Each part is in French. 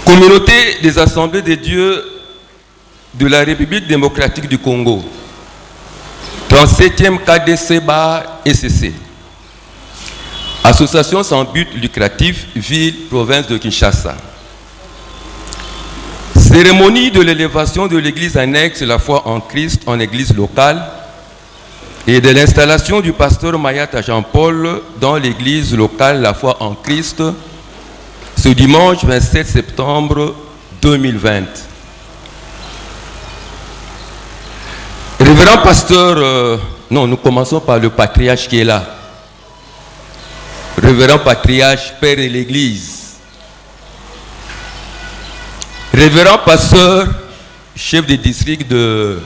Communauté des Assemblées de Dieu de la République démocratique du Congo, 37e KDC-SCC, Association sans but lucratif, ville, province de Kinshasa. Cérémonie de l'élévation de l'église annexe La Foi en Christ en église locale et de l'installation du pasteur Mayata Jean-Paul dans l'église locale La Foi en Christ ce dimanche 27 septembre 2020. Révérend pasteur, nous commençons par le patriarche qui est là. Révérend patriarche, père de l'église. Révérend pasteur, chef de district de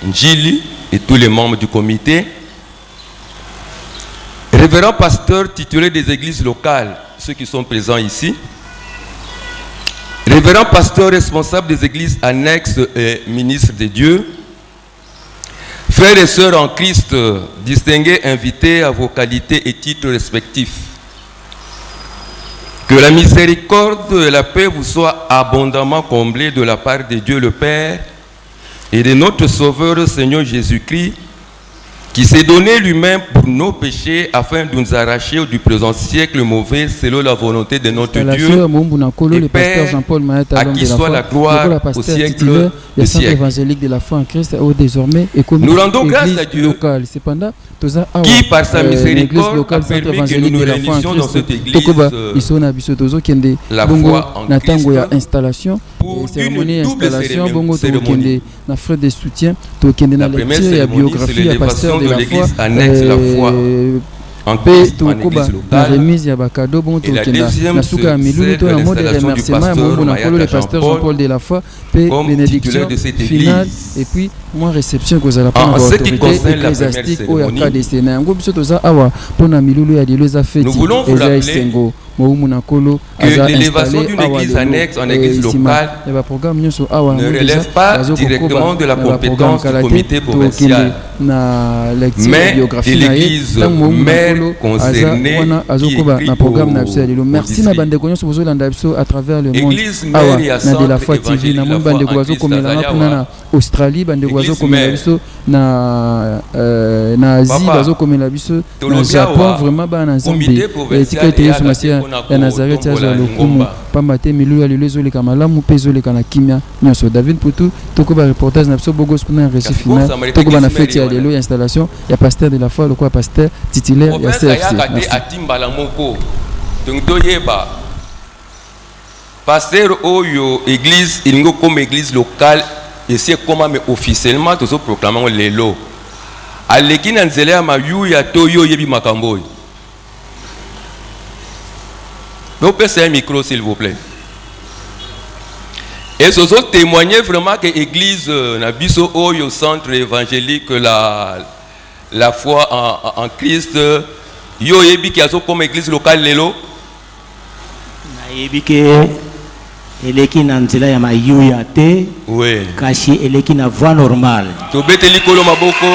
Njili et tous les membres du comité. Révérend pasteur titulaire des églises locales, ceux qui sont présents ici. Révérend pasteur responsable des églises annexes et ministre de Dieu. Frères et sœurs en Christ, distingués invités à vos qualités et titres respectifs. Que la miséricorde et la paix vous soient abondamment comblées de la part de Dieu le Père et de notre Sauveur Seigneur Jésus-Christ, qui s'est donné lui-même pour nos péchés afin de nous arracher du présent siècle mauvais selon la volonté de notre Dieu et Père, à qui soit la gloire au siècle des siècles. Nous rendons grâce à Dieu qui par sa miséricorde a permis que nous nous réunissions dans cette église La Foi en Christ pour une double cérémonie. La première cérémonie, c'est l'élévation de l'église annexe La Foi en Christ en église locale. Et la deuxième, c'est l'installation du pasteur Jean-Paul de La Foi comme titulaire de cette église. Et puis, moi, réception que en ce qui concerne la première cérémonie, nous voulons vous rappeler que l'élévation d'une église annexe en église locale ne relève pas directement de la compétence du comité provincial, mais de l'église mère concernée qui est merci na bande konyo sobozo landa biso à travers le monde. Na de La Foi TV na mon bande kwazo komela na Australie bande kwazo komela biso na Asie bazo komela biso na Japon vraiment ba na Zambie et tikete yesu masia ya Nazareth ya lokumu pambate milu ya lezo le kamalamu pezo le kana kimia nyoso David Poutou toko ba reportage na biso bogos kuna récit final toko ba na fête ya lelo installation ya pasteur de La Foi le quoi pasteur titulaire ya CFC. Donc doyeba pasteur oyo église ilingo comme église locale et c'est comment mais officiellement tous au proclamant lelo aleki na nzela ya mayu ya toyo yebi makamboy. Donc passez un micro s'il vous plaît. Et ce sont témoigner vraiment que l'église na biso oyo centre évangélique la foi en Christ yo yebi ki azo comme église locale lelo na yebi ke eleki na nzela ya mayu ya te oui kashi eleki na voie normale to beteli kolo maboko.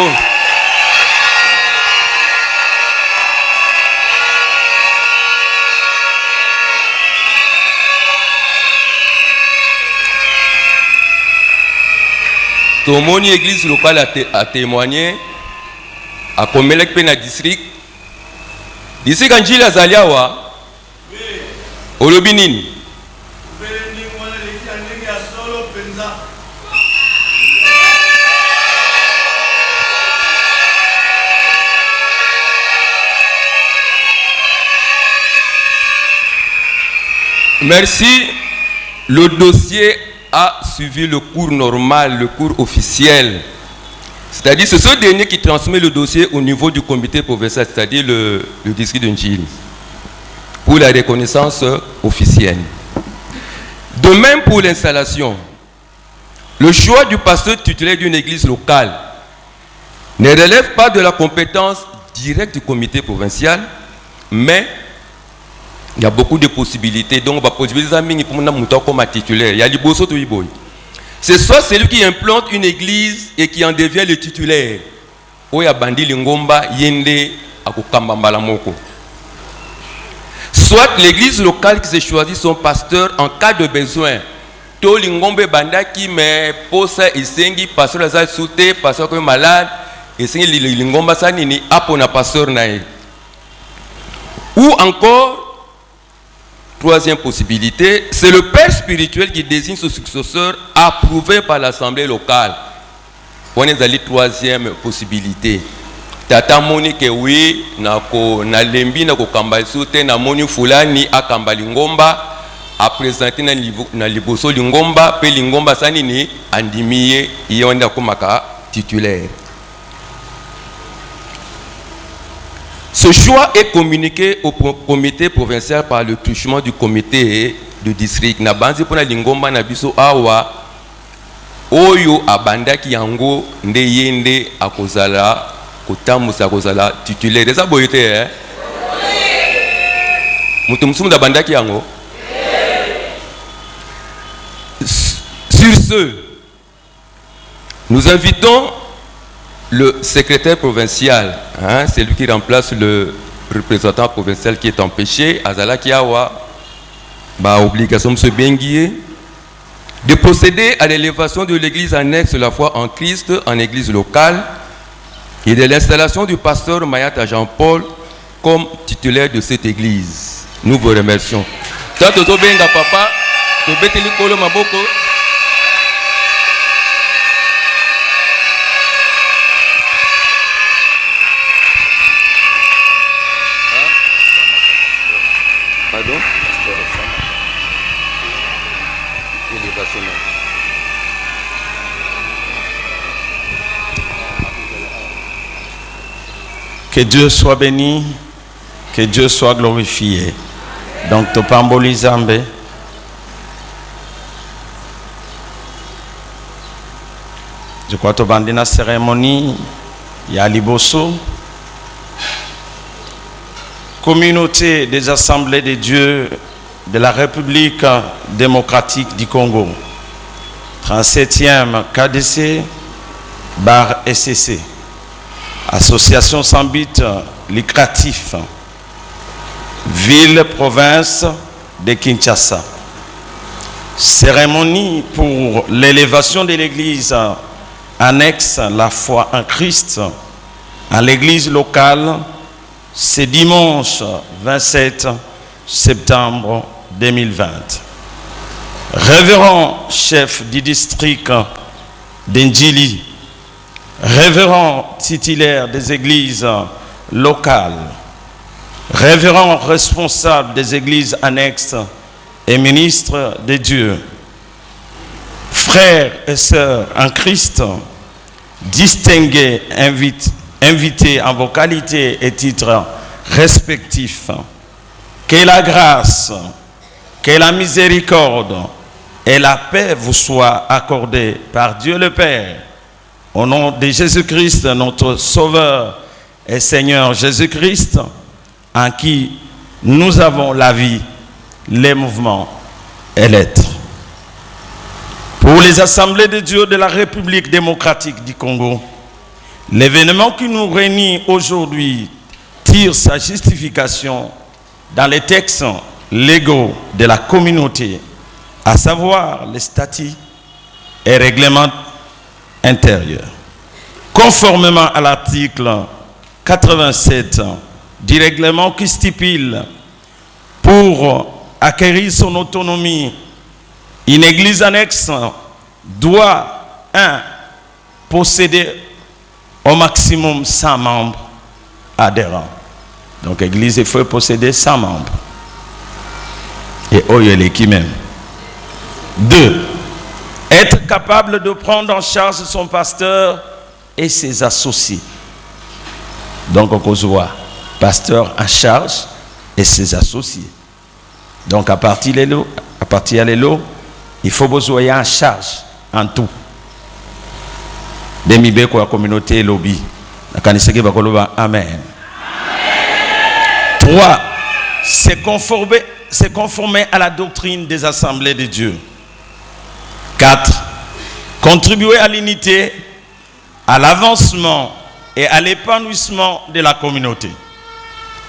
Tomoni église locale a témoigné à Komelek Pena district. D'ici quand Gilles Azaliawa, Olobinini. Merci. Le dossier a suivi le cours normal, le cours officiel. C'est-à-dire, c'est ce dernier qui transmet le dossier au niveau du comité provincial, c'est-à-dire le district de Njili, pour la reconnaissance officielle. De même pour l'installation, le choix du pasteur titulaire d'une église locale ne relève pas de la compétence directe du comité provincial, mais il y a beaucoup de possibilités. Donc, on va poser des amis pour nous comme titulaire. Il y a des bossos de Iboy. C'est soit celui qui implante une église et qui en devient le titulaire. Oya bandi lingomba yende akukamba mbalamoko. soit l'église locale qui s'est choisie son pasteur en cas de besoin. To lingombe bandaki mais posa isengi pasteur azali souté pasteur comme malade isengi lingomba sanini apona pasteur nae. Ou encore troisième possibilité, c'est le père spirituel qui désigne son successeur approuvé par l'assemblée locale. On est dans la troisième possibilité. Tata moni ke oui na lembi na ko kambali souté na moni fulani akambali ngomba a présenté na liboso lingomba pe lingomba sanini andimiye yonda komaka titulaire. Ce choix est communiqué au comité provincial par le truchement du comité de district. Na banzi pona lingomba na biso awa oyo abandaki yango nde yende akozala kotamusa akozala titulaire. Eza boyete hein? Mutu musumu da bandaki yango. Sur ce, nous invitons le secrétaire provincial, hein, c'est lui qui remplace le représentant provincial qui est empêché, Azala Kiawa, obligation de se benguier, de procéder à l'élévation de l'église annexe de la foi en Christ en église locale et de l'installation du pasteur Mayata Jean-Paul comme titulaire de cette église. Nous vous remercions. Tato benga papa, to beteli kolo maboko. Pardon? Que Dieu soit béni, que Dieu soit glorifié. Donc, Topamboli Zambé. Je crois que tu as la cérémonie, il y a Liboso, communauté des assemblées de Dieu de la République démocratique du Congo, 37e KDC, bar SCC, association sans but lucratif, ville, province de Kinshasa. Cérémonie pour l'élévation de l'église annexe la foi en Christ à l'église locale, c'est dimanche 27 septembre 2020. Révérend chef du district d'Endjili, révérend titulaire des églises locales, révérend responsable des églises annexes et ministre de Dieu, frères et sœurs en Christ, distingués invités en vos qualités et titres respectifs, que la grâce, que la miséricorde et la paix vous soient accordées par Dieu le Père, au nom de Jésus-Christ, notre Sauveur et Seigneur Jésus-Christ, en qui nous avons la vie, les mouvements et l'être. Pour les assemblées de Dieu de la République démocratique du Congo, l'événement qui nous réunit aujourd'hui tire sa justification dans les textes légaux de la communauté, à savoir les statuts et règlements intérieurs. Conformément à l'article 87 du règlement qui stipule pour acquérir son autonomie, une église annexe doit, 1. posséder au maximum 100 membres adhérents. Donc l'église, il faut posséder 100 membres. Et il qui même. 2. Être capable de prendre en charge son pasteur et ses associés. Donc on voit pasteur en charge et ses associés. Donc à partir de là, il faut besoin en charge en tout. Demi ko la communauté lobby. Amen. 3. C'est conformer à la doctrine des assemblées de Dieu. 4. Contribuer à l'unité, à l'avancement et à l'épanouissement de la communauté.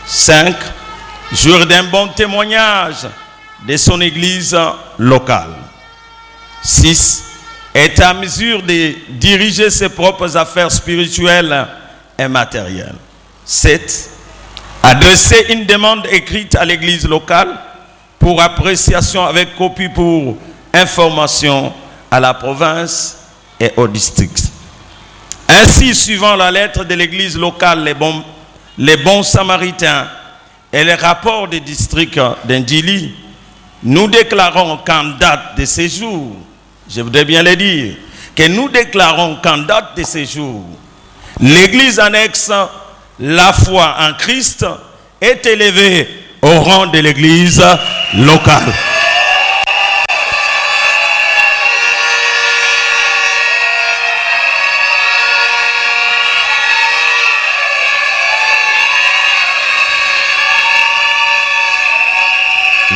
5. jouir d'un bon témoignage de son église locale. 6. Être à mesure de diriger ses propres affaires spirituelles et matérielles. 7. Adresser une demande écrite à l'église locale pour appréciation avec copie pour information à la province et au district. Ainsi, suivant la lettre de l'église locale, les bons samaritains et les rapports du district d'Indjili, nous déclarons qu'en date de séjour, je voudrais bien le dire, que nous déclarons qu'en date de séjour, l'église annexe La foi en Christ est élevée au rang de l'église locale.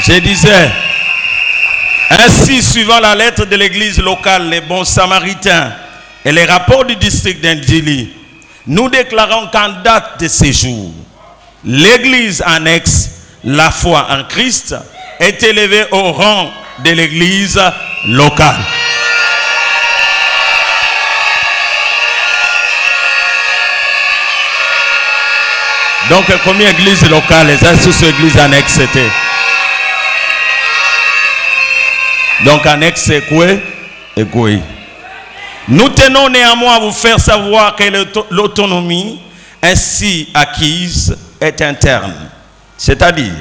Je disais, ainsi, suivant la lettre de l'église locale, les bons samaritains et les rapports du district d'Indjili, nous déclarons qu'en date de séjour, l'église annexe La foi en Christ est élevée au rang de l'église locale. Donc, combien d'églises locales, les églises annexes c'était? Donc, annexe, c'est quoi? Et quoi? Nous tenons néanmoins à vous faire savoir que l'autonomie ainsi acquise est interne. C'est-à-dire,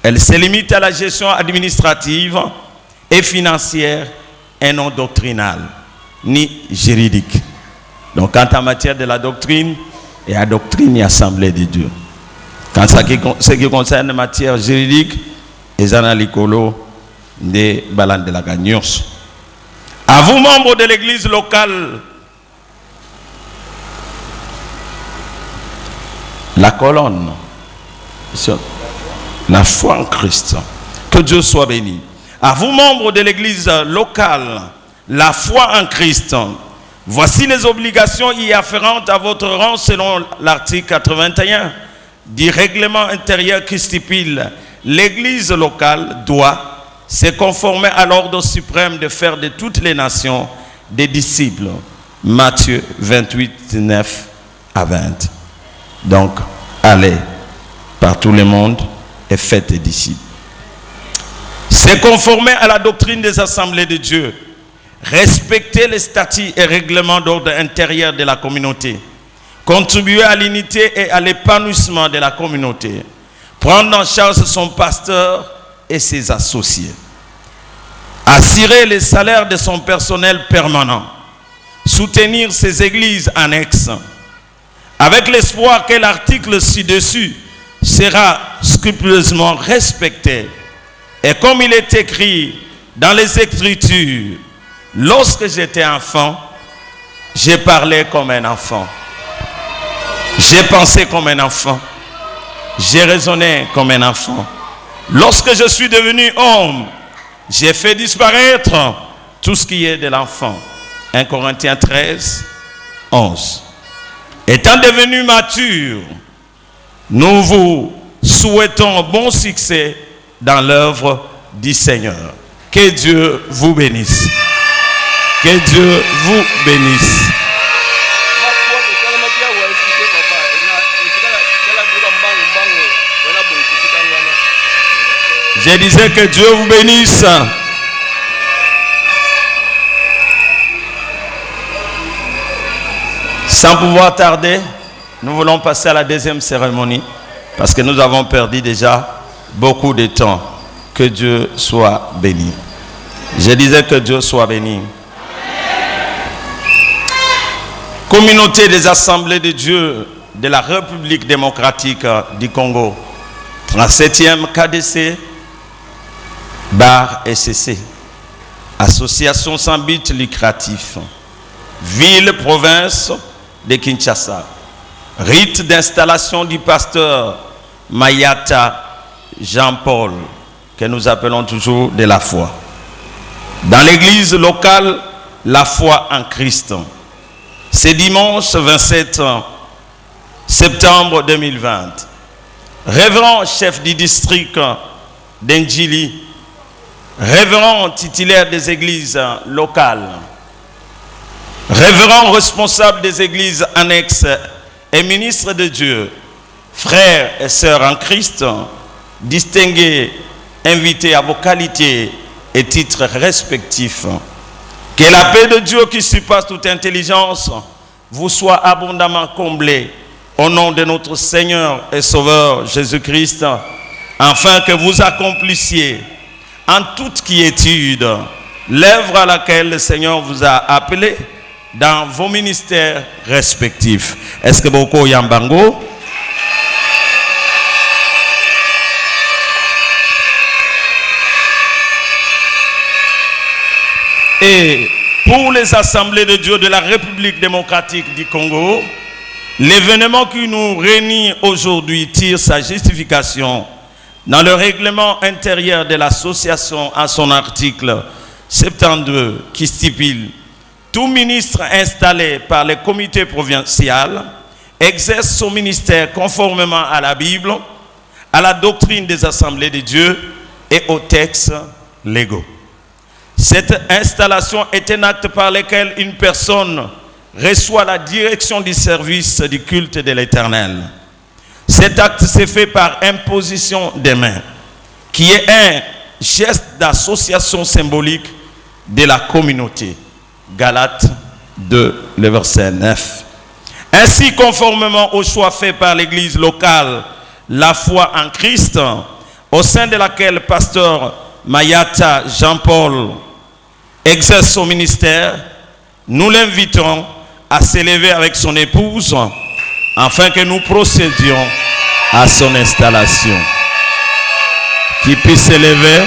elle se limite à la gestion administrative et financière et non doctrinale, ni juridique. Donc, quand en matière de la doctrine, il y a doctrine et assemblée de Dieu. Quand ce qui concerne la matière juridique, ils en ont l'écolo des balances de la gagnance. À vous, membres de l'église locale, la colonne, la foi en Christ, que Dieu soit béni. À vous, membres de l'église locale, la foi en Christ, voici les obligations y afférentes à votre rang selon l'article 81 du règlement intérieur qui stipule: l'église locale doit se conformer à l'ordre suprême de faire de toutes les nations des disciples. Matthieu 28, 9 à 20. Donc, allez par tout le monde et faites des disciples. Se conformer à la doctrine des assemblées de Dieu. Respecter les statuts et règlements d'ordre intérieur de la communauté. Contribuer à l'unité et à l'épanouissement de la communauté. Prendre en charge son pasteur et ses associés. Assurer les salaires de son personnel permanent. Soutenir ses églises annexes. Avec l'espoir que l'article ci-dessus sera scrupuleusement respecté. Et comme il est écrit dans les Écritures, lorsque j'étais enfant, j'ai parlé comme un enfant. J'ai pensé comme un enfant. J'ai raisonné comme un enfant. Lorsque je suis devenu homme, j'ai fait disparaître tout ce qui est de l'enfant. 1 Corinthiens 13, 11. Étant devenu mature, nous vous souhaitons bon succès dans l'œuvre du Seigneur. Que Dieu vous bénisse. Que Dieu vous bénisse. Je disais que Dieu vous bénisse. Sans pouvoir tarder, nous voulons passer à la deuxième cérémonie parce que nous avons perdu déjà beaucoup de temps. Que Dieu soit béni. Je disais que Dieu soit béni. Communauté des assemblées de Dieu de la République démocratique du Congo, 37e KDC, Bar SCC, association sans but lucratif, ville, province de Kinshasa, rite d'installation du pasteur Mayata Jean-Paul, que nous appelons toujours de la foi. Dans l'église locale, la foi en Christ. C'est dimanche 27 septembre 2020. révérend chef du district d'Endjili, révérend titulaire des églises locales, révérend responsable des églises annexes et ministre de Dieu, frères et sœurs en Christ, distingués, invités à vos qualités et titres respectifs. Que la paix de Dieu qui surpasse toute intelligence vous soit abondamment comblée au nom de notre Seigneur et Sauveur Jésus-Christ, afin que vous accomplissiez en toute quiétude l'œuvre à laquelle le Seigneur vous a appelé dans vos ministères respectifs. Est-ce que beaucoup yambango? Et pour les assemblées de Dieu de la République démocratique du Congo, l'événement qui nous réunit aujourd'hui tire sa justification dans le règlement intérieur de l'association à son article 72 qui stipule: tout ministre installé par le comité provincial exerce son ministère conformément à la Bible, à la doctrine des assemblées de Dieu et aux textes légaux. Cette installation est un acte par lequel une personne reçoit la direction du service du culte de l'Éternel. Cet acte s'est fait par imposition des mains, qui est un geste d'association symbolique de la communauté. Galates 2, le verset 9. Ainsi, conformément au choix fait par l'église locale, la foi en Christ, au sein de laquelle pasteur Mayata Jean-Paul exerce son ministère, nous l'invitons à s'élever avec son épouse afin que nous procédions à son installation. Qui puisse s'élever.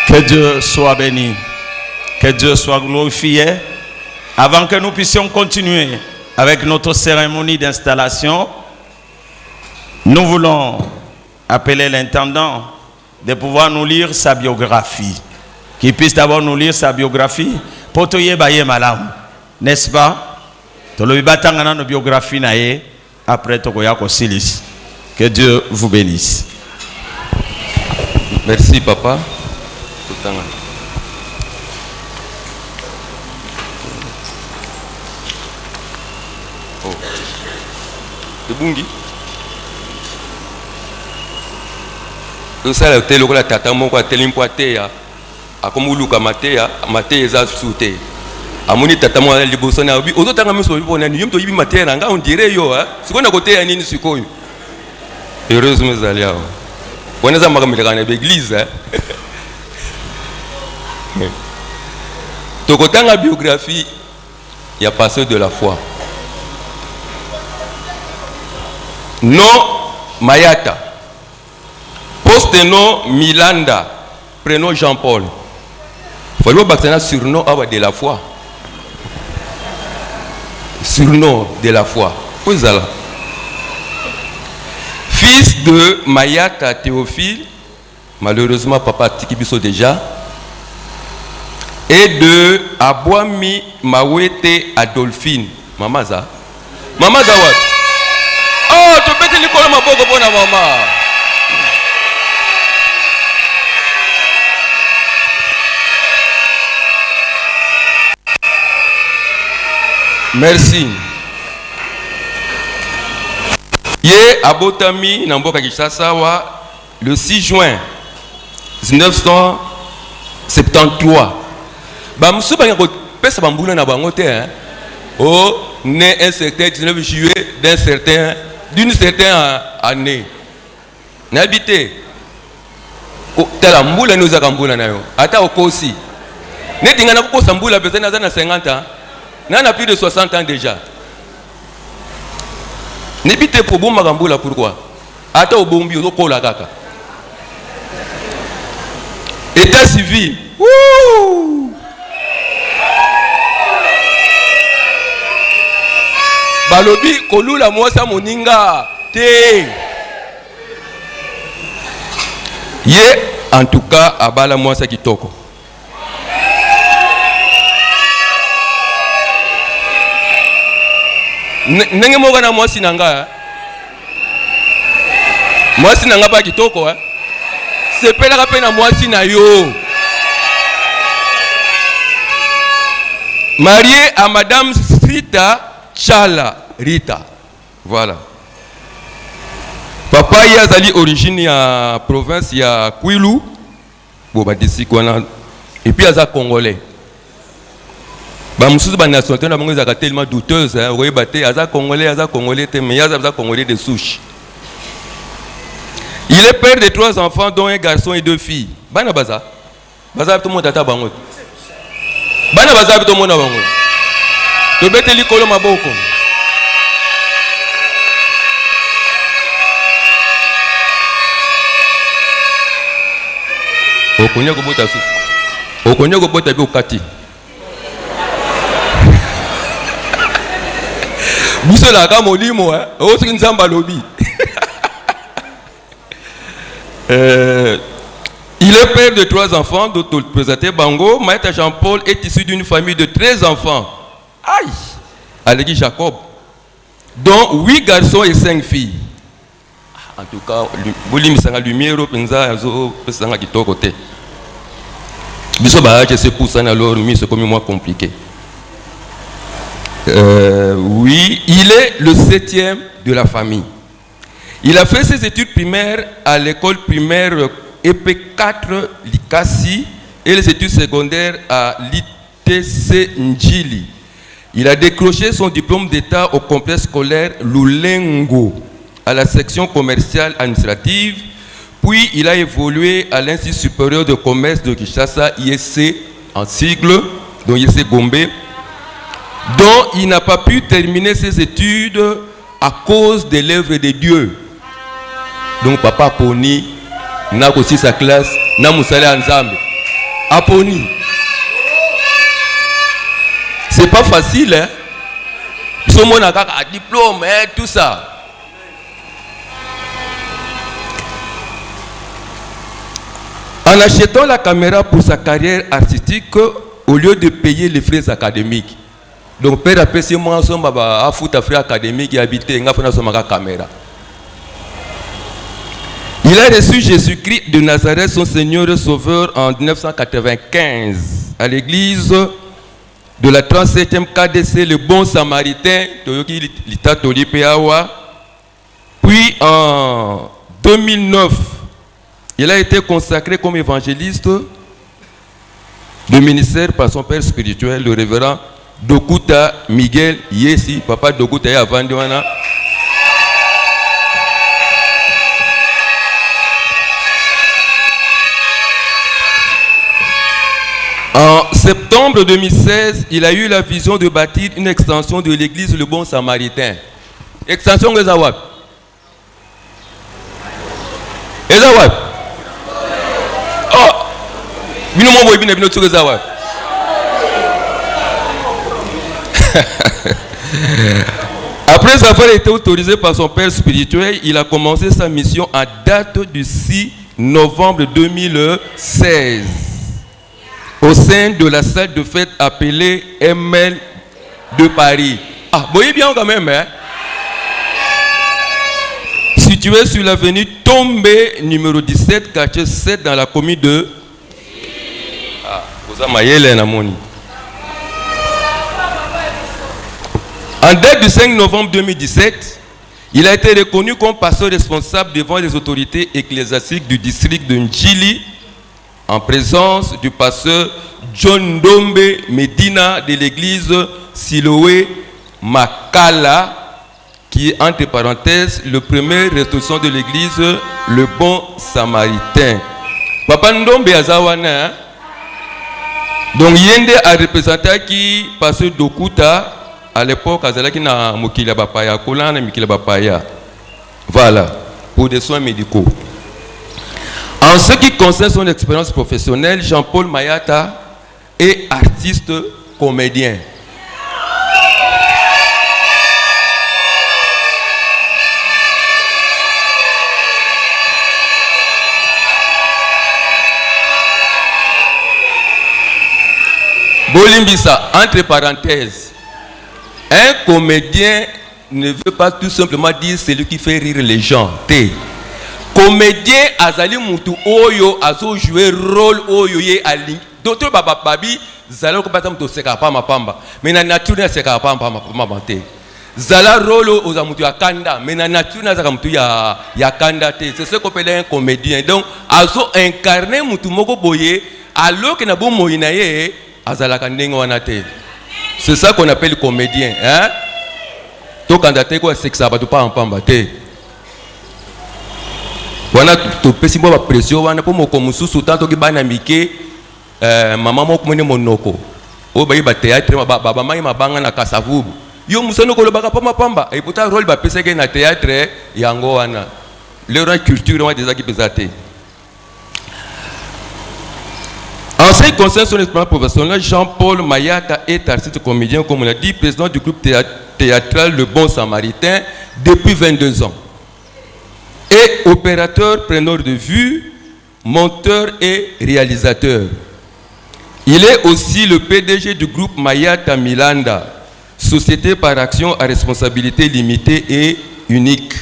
Que Dieu soit béni, que Dieu soit glorifié. Avant que nous puissions continuer avec notre cérémonie d'installation, nous voulons appeler l'intendant de pouvoir nous lire sa biographie. Qu'il puisse d'abord nous lire sa biographie. Potoye baye malam, n'est-ce pas? Tolobibatangana nos biographies nae après tokoyako silis. Que Dieu vous bénisse. Merci papa. Oh. Le bungi. Ça le telo la tata moko telimpoate ya. Akomuluka mateya, mateya za sute. Amuni tata mo liboso na obi. Ozo tanga miso bona ni yumto yibi mateya nga on dirait yo ha. Sikona kote ya nini sikoyo. Heureusement zaliao. Wanaweza makamilika na église. Tokotanga biographie, il y a pasteur de la foi. Nom Mayata. Poste nom Milanda. Prénom Jean-Paul. Il faut que un surnom de la foi. Surnom de la foi. Fils de Mayata Théophile. Malheureusement, papa Tikibiso déjà. Et de Abouami Mawete Adolphine. Mamaza. Mamaza what? Oh, tu peux te dire comment ma bonne maman. Merci. Yé Abotami Namboka Kishasawa le 6 juin 1973. Bamsou ba ngako pesa bambula na bango te hein. Oh, né un certain 19 juillet d'une certaine année. N'habité. Tala mbula nous akambula nayo. Ata okosi. Netinga na kosa mbula pesa na 50 ans. N'a plus de 60 ans déjà. N'habité pour bon makambula pourquoi? Ata obombi okola kaka. État civil. Wouh! balobi kolula mwasa moninga te. Ye en tout cas abala mwasa kitoko. Nenge moga na mwasi nanga. Mwasi nanga ba kitoko sepela ka pe na mwasi na yo. Marié à Madame Rita Chala Rita. Voilà. Papa y a zali origine ya province ya Kwilu. Bon ba d'ici quoi. Et puis aza congolais. Ba mususu ba nationalité na bango ezaka tellement douteuse hein. Oye baté aza congolais te mais aza congolais de souche. Il est père de 3 enfants dont un garçon et 2 filles. Bana baza. Baza tout le monde tata bango. Bana baza tout le monde bango. To beteli kolo maboko. Okonya ko bota su. Okonya ko bota bi okati. Biso la ka molimo o soki nzamba lobi. Il est père de 3 enfants, dont le présenté Bango. Maître Jean-Paul est issu d'une famille de 13 enfants. Aïe! Alégui Jacob. Dont 8 garçons et 5 filles. En tout cas, Bouli Misanga Lumière, Penza, Azo, Pesanga qui toque côté. Biso Baha, je sais pour ça, alors, mais c'est comme moi compliqué. Oui, il est le 7e de la famille. Il a fait ses études primaires à l'école primaire EP4 Likasi et les études secondaires à l'ITC Njili. Il a décroché son diplôme d'état au complexe scolaire Lulengo à la section commerciale administrative, puis il a évolué à l'Institut supérieur de commerce de Kinshasa, ISC en sigle, donc ISC Gombe, dont il n'a pas pu terminer ses études à cause de l'œuvre de Dieu. Donc papa Poni n'a aussi sa classe, n'a moussale ensemble. Aponi. C'est pas facile, hein. Ce monde a un diplôme, hein, tout ça. En achetant la caméra pour sa carrière artistique, au lieu de payer les frais académiques. Donc père a payé moi ensemble à foutre frais académiques et habiter n'a pas son caméra. Il a reçu Jésus-Christ de Nazareth, son Seigneur et Sauveur, en 1995 à l'église de la 37e KDC, le Bon Samaritain, puis en 2009, il a été consacré comme évangéliste de ministère par son père spirituel, le révérend Dokuta Miguel Yesi, papa Dokuta Yavandiwana. En septembre 2016, il a eu la vision de bâtir une extension de l'église Le Bon Samaritain. Extension de Zawab. Et Zawab. Oh! Après avoir été autorisé par son père spirituel, il a commencé sa mission en date du 6 novembre 2016. Au sein de la salle de fête appelée ML de Paris. Ah, vous voyez bien quand même, hein? Situé sur l'avenue Tombé, numéro 17, quartier 7, dans la commune de... Ah, vous avez Namoni. En date du 5 novembre 2017, il a été reconnu comme pasteur responsable devant les autorités ecclésiastiques du district de Njili, en présence du pasteur John Dombe Medina de l'église Siloé Makala, qui est entre parenthèses le premier restitution de l'église Le Bon Samaritain. Papa Ndombe Azawana, donc Yende a représenté qui pasteur Dokuta à l'époque Azalaki na Mokila Bapaya, Kolana Mokila Bapaya. Voilà, pour des soins médicaux. En ce qui concerne son expérience professionnelle, Jean-Paul Mayata est artiste comédien. Bolimbisa, entre parenthèses, un comédien ne veut pas tout simplement dire celui qui fait rire les gens. Comédien azali mutu oyo azo jouer rôle oyo ye ali. Docteur Baba Babi zala ko batam to seka pa mapamba. Mais na nature na seka pa mapamba te. Zala rôle aux amutu ya kanda, mais na nature na zaka mutu ya kanda te. C'est ce qu'on appelle un comédien. Donc azo incarner mutu moko boye alors que na bo moyina ye azala kandengo wana te. C'est ça qu'on appelle comédien, hein? To candidaté quoi sexa ba to pa mapamba te. Wana to pesi mbo ba pression wana po moko mususu tanto ki bana mike mama moko mene monoko o ba yiba théâtre baba mai mabanga na kasavubu yo musano ko lobaka pa mapamba et pourtant rôle ba pesa ke na théâtre yango wana le roi culture wana des qui pesate. En ce qui concerne son expérience professionnelle, Jean-Paul Mayaka est artiste comédien, comme on l'a dit, président du groupe théâtral Le Bon Samaritain depuis 22 ans. Et opérateur, preneur de vue, monteur et réalisateur. Il est aussi le PDG du groupe Mayata Milanda, société par action à responsabilité limitée et unique.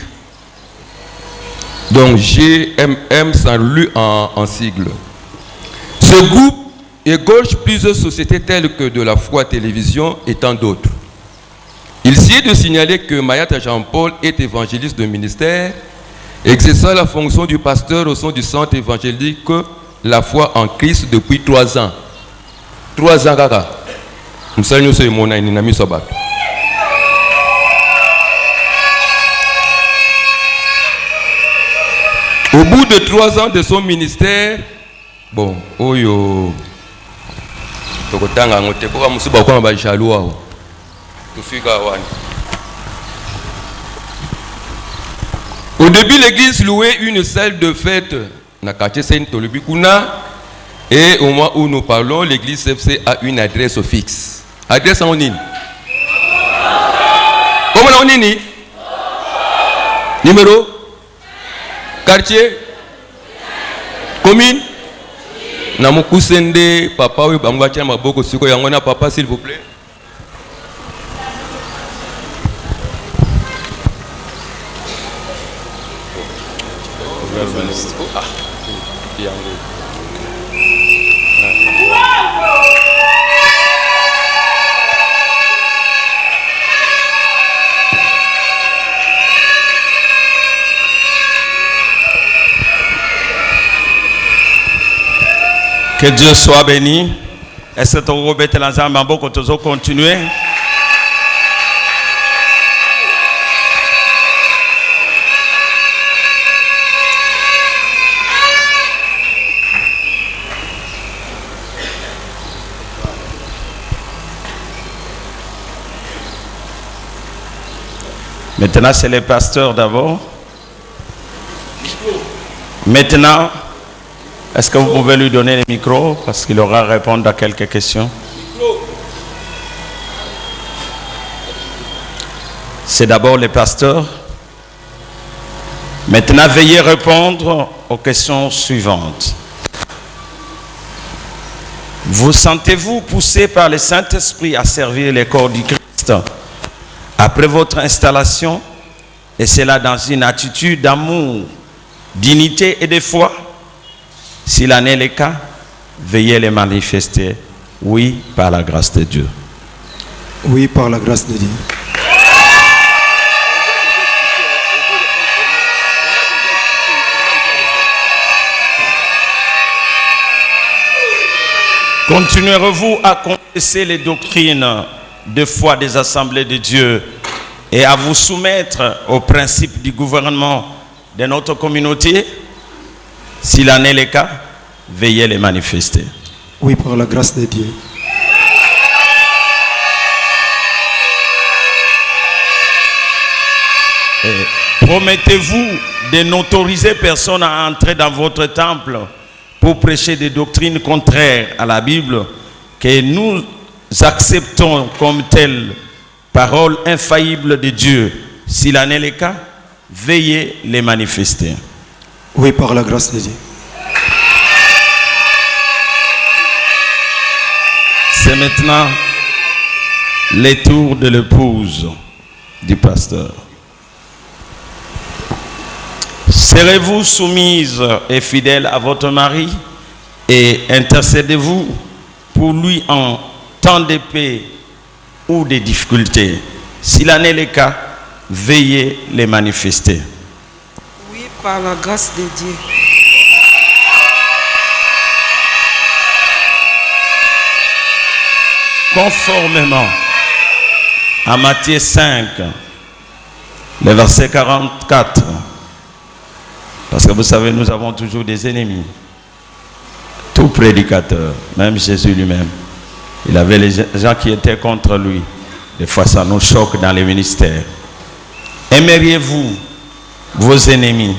Donc GMM sans lu en sigle. Ce groupe égorge plusieurs sociétés telles que De la Foi Télévision et tant d'autres. Il s'y est de signaler que Mayata Jean-Paul est évangéliste de ministère, exerçant la fonction du pasteur au sein du centre évangélique La Foi en Christ depuis 3 ans. 3 ans, kaka. Au bout de 3 ans de son ministère, bon, oyo, tokotanga ngote kwa musiba kwa mabajalo wao. Tufika wani. Au début, l'église louait une salle de fête na quartier Saint-Tolubikuna, et au moment où nous parlons, l'église CFC a une adresse fixe. Adresse en ligne. Comment on dit? Numéro? Quartier? Commune? Namukusende, papa, oui, bangwatia maboko siko yangona papa, s'il vous plaît. Que Dieu soit béni. Est-ce que tu as l'ensemble en beaucoup de continuer? Maintenant, c'est les pasteurs d'abord. Maintenant, est-ce que vous pouvez lui donner le micro parce qu'il aura à répondre à quelques questions? C'est d'abord les pasteurs. Maintenant, veuillez répondre aux questions suivantes. Vous sentez-vous poussé par le Saint-Esprit à servir le corps du Christ après votre installation, et cela dans une attitude d'amour, d'unité et de foi? Si l'en est le cas, veuillez les manifester. Oui, par la grâce de Dieu. Oui, par la grâce de Dieu. Continuerez-vous à confesser les doctrines de foi des assemblées de Dieu et à vous soumettre aux principes du gouvernement de notre communauté? S'il en est le cas, veuillez les manifester. Oui, par la grâce de Dieu. Promettez-vous de n'autoriser personne à entrer dans votre temple pour prêcher des doctrines contraires à la Bible que nous acceptons comme telles, paroles infaillibles de Dieu? S'il en est le cas, veuillez les manifester. Oui, par la grâce de Dieu. C'est maintenant les tours de l'épouse du pasteur. Serez-vous soumise et fidèle à votre mari et intercédez-vous pour lui en temps d'épée ou de difficultés? S'il en est le cas, veuillez les manifester. Oui, par la grâce de Dieu. Conformément à Matthieu 5, le verset 44, parce que vous savez, nous avons toujours des ennemis. Tout prédicateur, même Jésus lui-même, il avait les gens qui étaient contre lui. Des fois, ça nous choque dans les ministères. Aimeriez-vous vos ennemis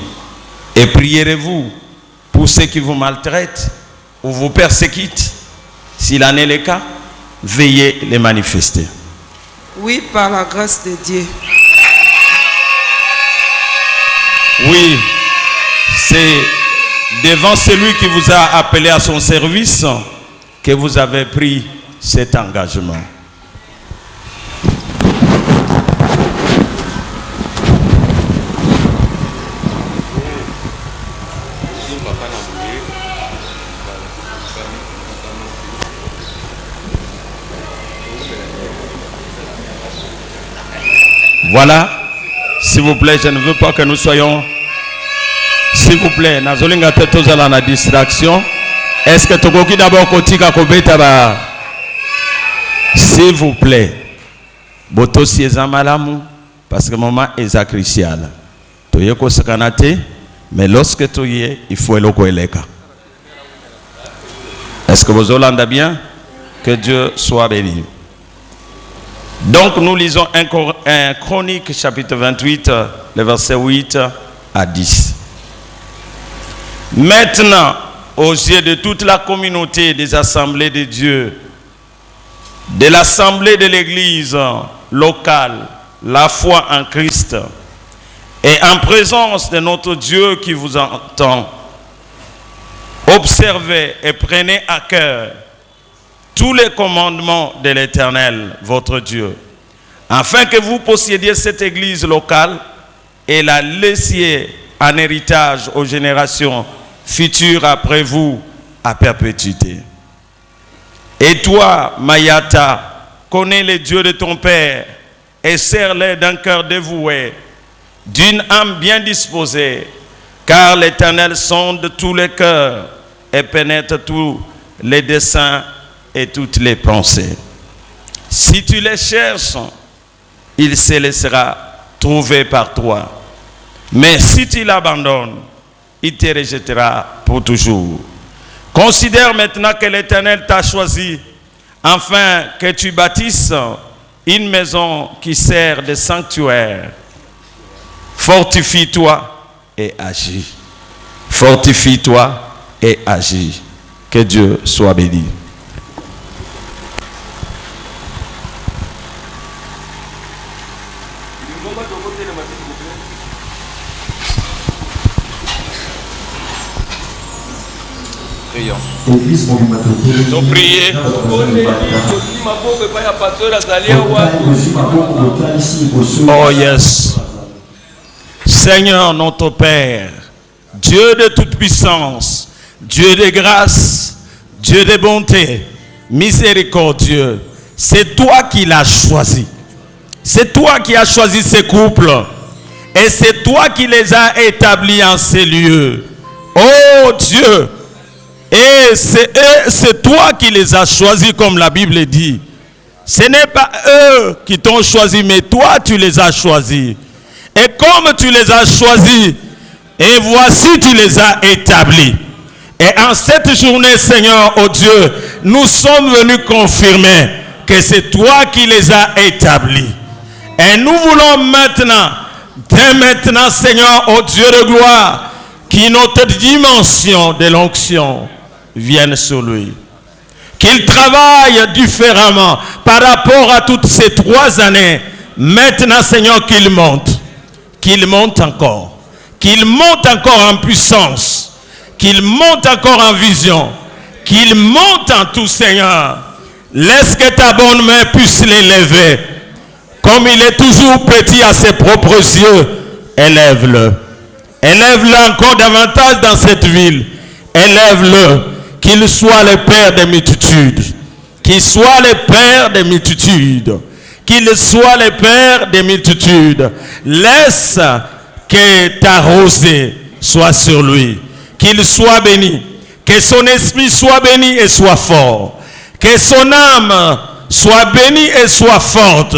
et prierez-vous pour ceux qui vous maltraitent ou vous persécutent? S'il en est le cas, veuillez les manifester. Oui, par la grâce de Dieu. Oui, c'est devant celui qui vous a appelé à son service que vous avez pris cet engagement. Voilà, s'il vous plaît, je ne veux pas que nous soyons... S'il vous plaît, nazolinga teto la distraction. Est-ce que tu d'abord kotika kobeta ba? S'il vous plaît, boto si ezamalamu parce que le moment est crucial. Tu es ko sakanate, mais lorsque tu y es, il faut eloko eleka. Est-ce que vous entendez bien? Que Dieu soit béni. Donc nous lisons un Chronique chapitre 28, le verset 8 à 10. Maintenant, aux yeux de toute la communauté des assemblées de Dieu, de l'assemblée de l'église locale, la foi en Christ, et en présence de notre Dieu qui vous entend, observez et prenez à cœur tous les commandements de l'Éternel, votre Dieu, afin que vous possédiez cette église locale et la laissiez en héritage aux générations futures après vous à perpétuité. Et toi, Mayata, connais les dieux de ton père et sers-les d'un cœur dévoué, d'une âme bien disposée, car l'Éternel sonde tous les cœurs et pénètre tous les desseins et toutes les pensées. Si tu les cherches, il se laissera trouver par toi. Mais si tu l'abandonnes, il te rejettera pour toujours. Considère maintenant que l'Éternel t'a choisi, afin que tu bâtisses une maison qui sert de sanctuaire. Fortifie-toi et agis. Fortifie-toi et agis. Que Dieu soit béni. Nous prions. Oh yes. Seigneur notre Père, Dieu de toute puissance, Dieu de grâce, Dieu de bonté, miséricordieux, c'est toi qui l'as choisi. C'est toi qui as choisi ces couples. Et c'est toi qui les as établis en ces lieux. Oh Dieu, et c'est toi qui les as choisis comme la Bible dit. Ce n'est pas eux qui t'ont choisi, mais toi tu les as choisis. Et comme tu les as choisis, et voici tu les as établis. Et en cette journée, Seigneur, oh Dieu, nous sommes venus confirmer que c'est toi qui les as établis. Et nous voulons maintenant, dès maintenant, Seigneur, oh Dieu de gloire, qu'une autre dimension de l'onction vienne sur lui. Qu'il travaille différemment par rapport à toutes ces 3 années. Maintenant, Seigneur, qu'il monte. Qu'il monte encore. Qu'il monte encore en puissance. Qu'il monte encore en vision. Qu'il monte en tout, Seigneur. Laisse que ta bonne main puisse l'élever. Comme il est toujours petit à ses propres yeux, élève-le. Élève-le encore davantage dans cette ville. Élève-le. Qu'il soit le Père des multitudes. Qu'il soit le Père des multitudes. Qu'il soit le Père des multitudes. Laisse que ta rosée soit sur lui. Qu'il soit béni. Que son esprit soit béni et soit fort. Que son âme soit bénie et soit forte.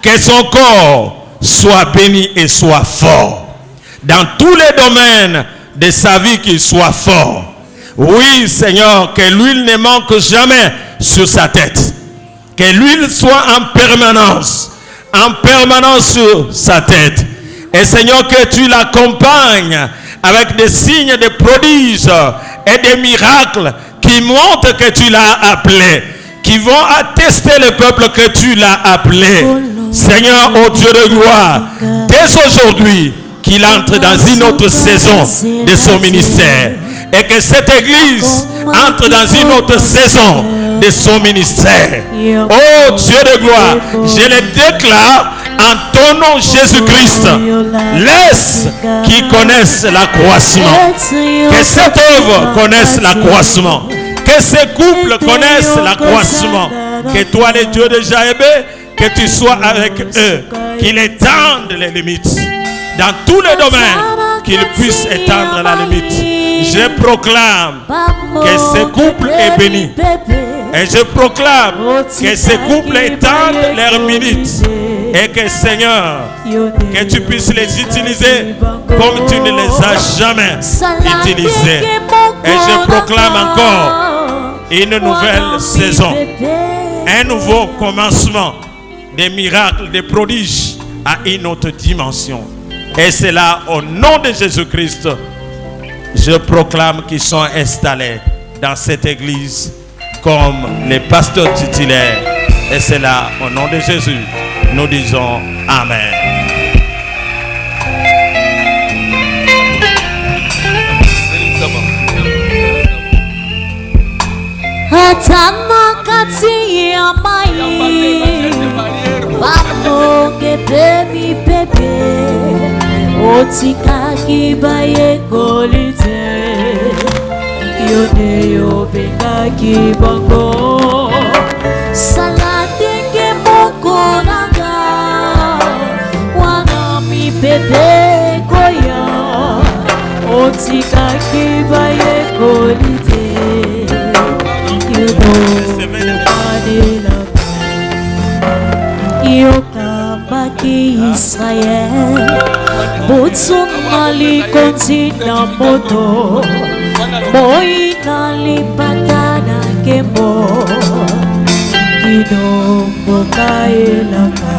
Que son corps soit béni et soit fort. Dans tous les domaines de sa vie, qu'il soit fort. Oui, Seigneur, que l'huile ne manque jamais sur sa tête. Que l'huile soit en permanence sur sa tête. Et Seigneur, que tu l'accompagnes avec des signes, des prodiges et des miracles qui montrent que tu l'as appelé, qui vont attester le peuple que tu l'as appelé. Seigneur, ô Dieu de gloire, dès aujourd'hui, qu'il entre dans une autre saison de son ministère. Et que cette église entre dans une autre saison de son ministère. Oh Dieu de gloire, je le déclare en ton nom Jésus-Christ. Laisse qu'ils connaissent l'accroissement. Que cette œuvre connaisse l'accroissement. Que ces couples connaissent l'accroissement. Que toi, le Dieu de Jaébé, que tu sois avec eux. Qu'ils étendent les limites. Dans tous les domaines, qu'ils puissent étendre la limite. Je proclame que ce couple est béni. Et je proclame que ces couples étendent leurs minutes. Et que Seigneur, que tu puisses les utiliser comme tu ne les as jamais utilisés. Et je proclame encore une nouvelle saison. Un nouveau commencement. Des miracles, des prodiges à une autre dimension. Et c'est là, au nom de Jésus-Christ, je proclame qu'ils sont installés dans cette église comme les pasteurs titulaires. Et c'est là, au nom de Jésus, nous disons Amen. Otika kibaye kolite yode yobeka kibango salate ke mokonaga wana mi bebe koya otika kibaye kolite yodo adela yokambaki Israel Butsun mali konsi na moto Moy nalipatana kemo Kinombo kailaka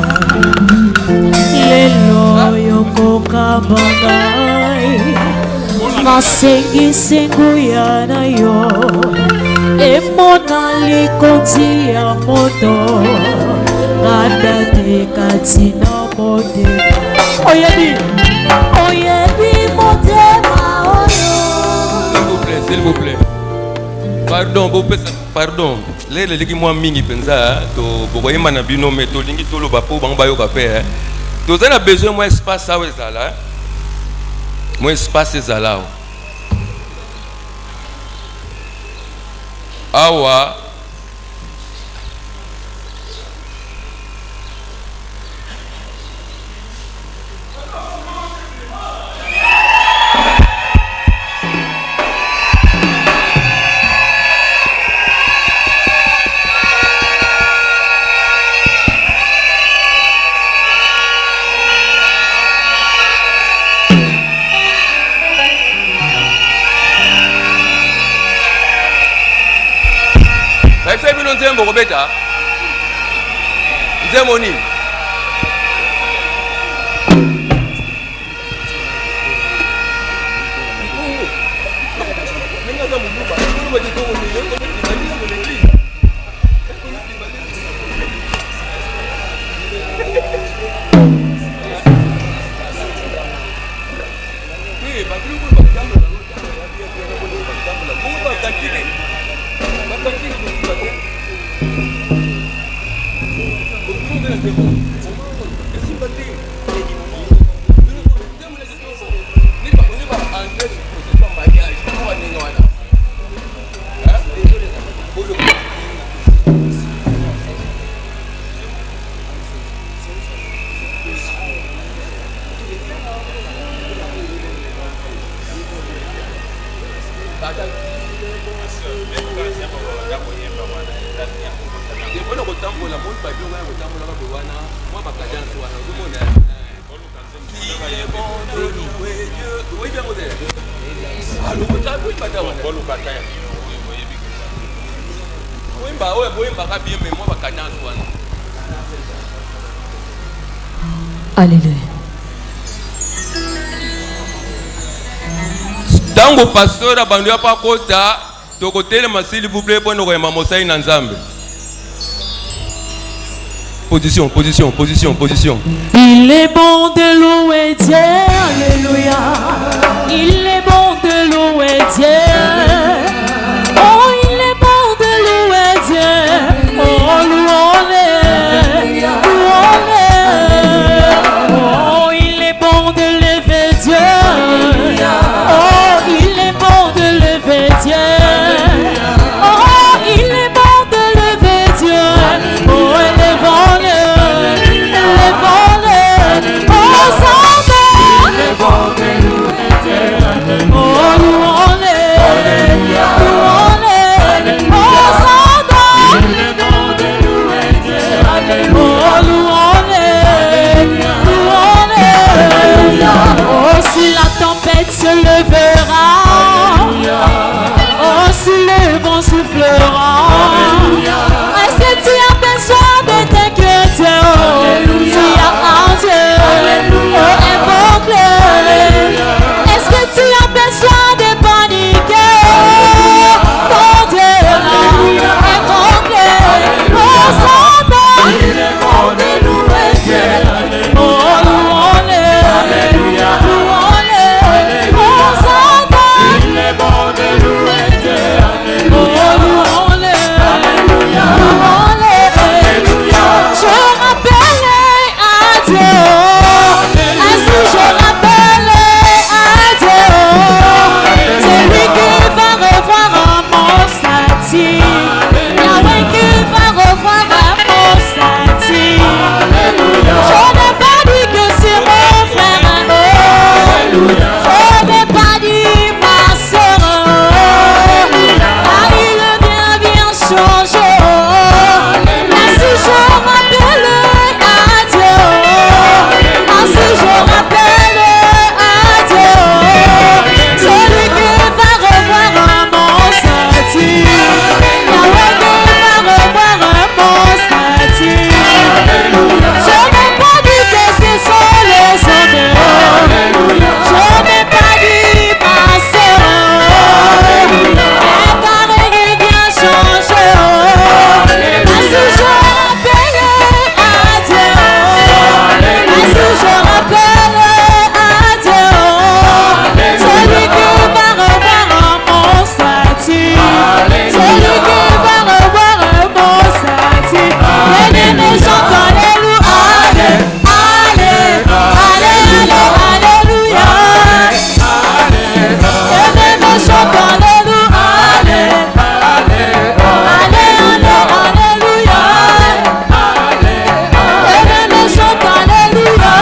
Lelo yoko kabagay Masengi sengu yana yo Emo nali konsi ya moto Gada te katina mote Oyebi motema oyo. S'il vous plaît. Pardon. Les moi mingi penza to bokoye manabino meto lingi tolo bapo bangba yo kapé. Nous avons besoin moins espace ça ezala. Moins espace ezala. Awa Beta Zemoni Thank you. Alléluia. Tango pasteur abandu apa kota tokotelema s'il vous plaît pour nous remettre mosai na nzambe. Position. Il est bon de louer Dieu, alléluia. Il est bon de louer Dieu. Oh, il est bon de louer Dieu. Oh, louons-le, louons-le. Oh, il est bon de lever Dieu. Oh, il est bon de lever Dieu. Oh, il est bon de lever Dieu. Oh, élevons-le, élevons-le. Oh, Samba. Il est bon de louer Dieu. Oh, louons-le, louons-le. Oh, Samba. Il est bon de louer Dieu. Oh, louons-le, louons-le. Oh, si la tempête se levera, oh, si le vent soufflera, est-ce que tu as besoin de t'inquiéter? Tu as un Dieu, oh, invoque-le. Est-ce que tu as besoin de paniquer? Ton Dieu, invoque-le. Oh, Samba, il est bon de louer Dieu. Oh, louons-le, louons-le. Oh, Samba, il est bon de louer Dieu. Oh, louons-le, louons-le. Je rappelle à Dieu. Ainsi je rappelle à Dieu. C'est lui qui va revoir mon statut. Yahweh qui va revoir mon statut. Je n'ai pas dit que c'est mon frère. Je n'ai pas dit ma soeur. Ah, il vient changer. Ainsi je rappelle à Dieu. Ainsi je rappelle à Dieu. Celui qui va revoir mon statut. Yahweh qui va revoir mon statut. Je n'ai pas dit que ce sont les hommes. Je n'ai pas dit ma soeur. Car il vient changer. Ainsi je rappelle à Dieu. Ainsi je rappelle à Dieu. Celui qui va revoir mon statut. Celui qui va revoir mon statut. Les aînés chantent alléluia. Alléluia. Les aînés chantent alléluia. Alléluia. Les aînés chantent alléluia.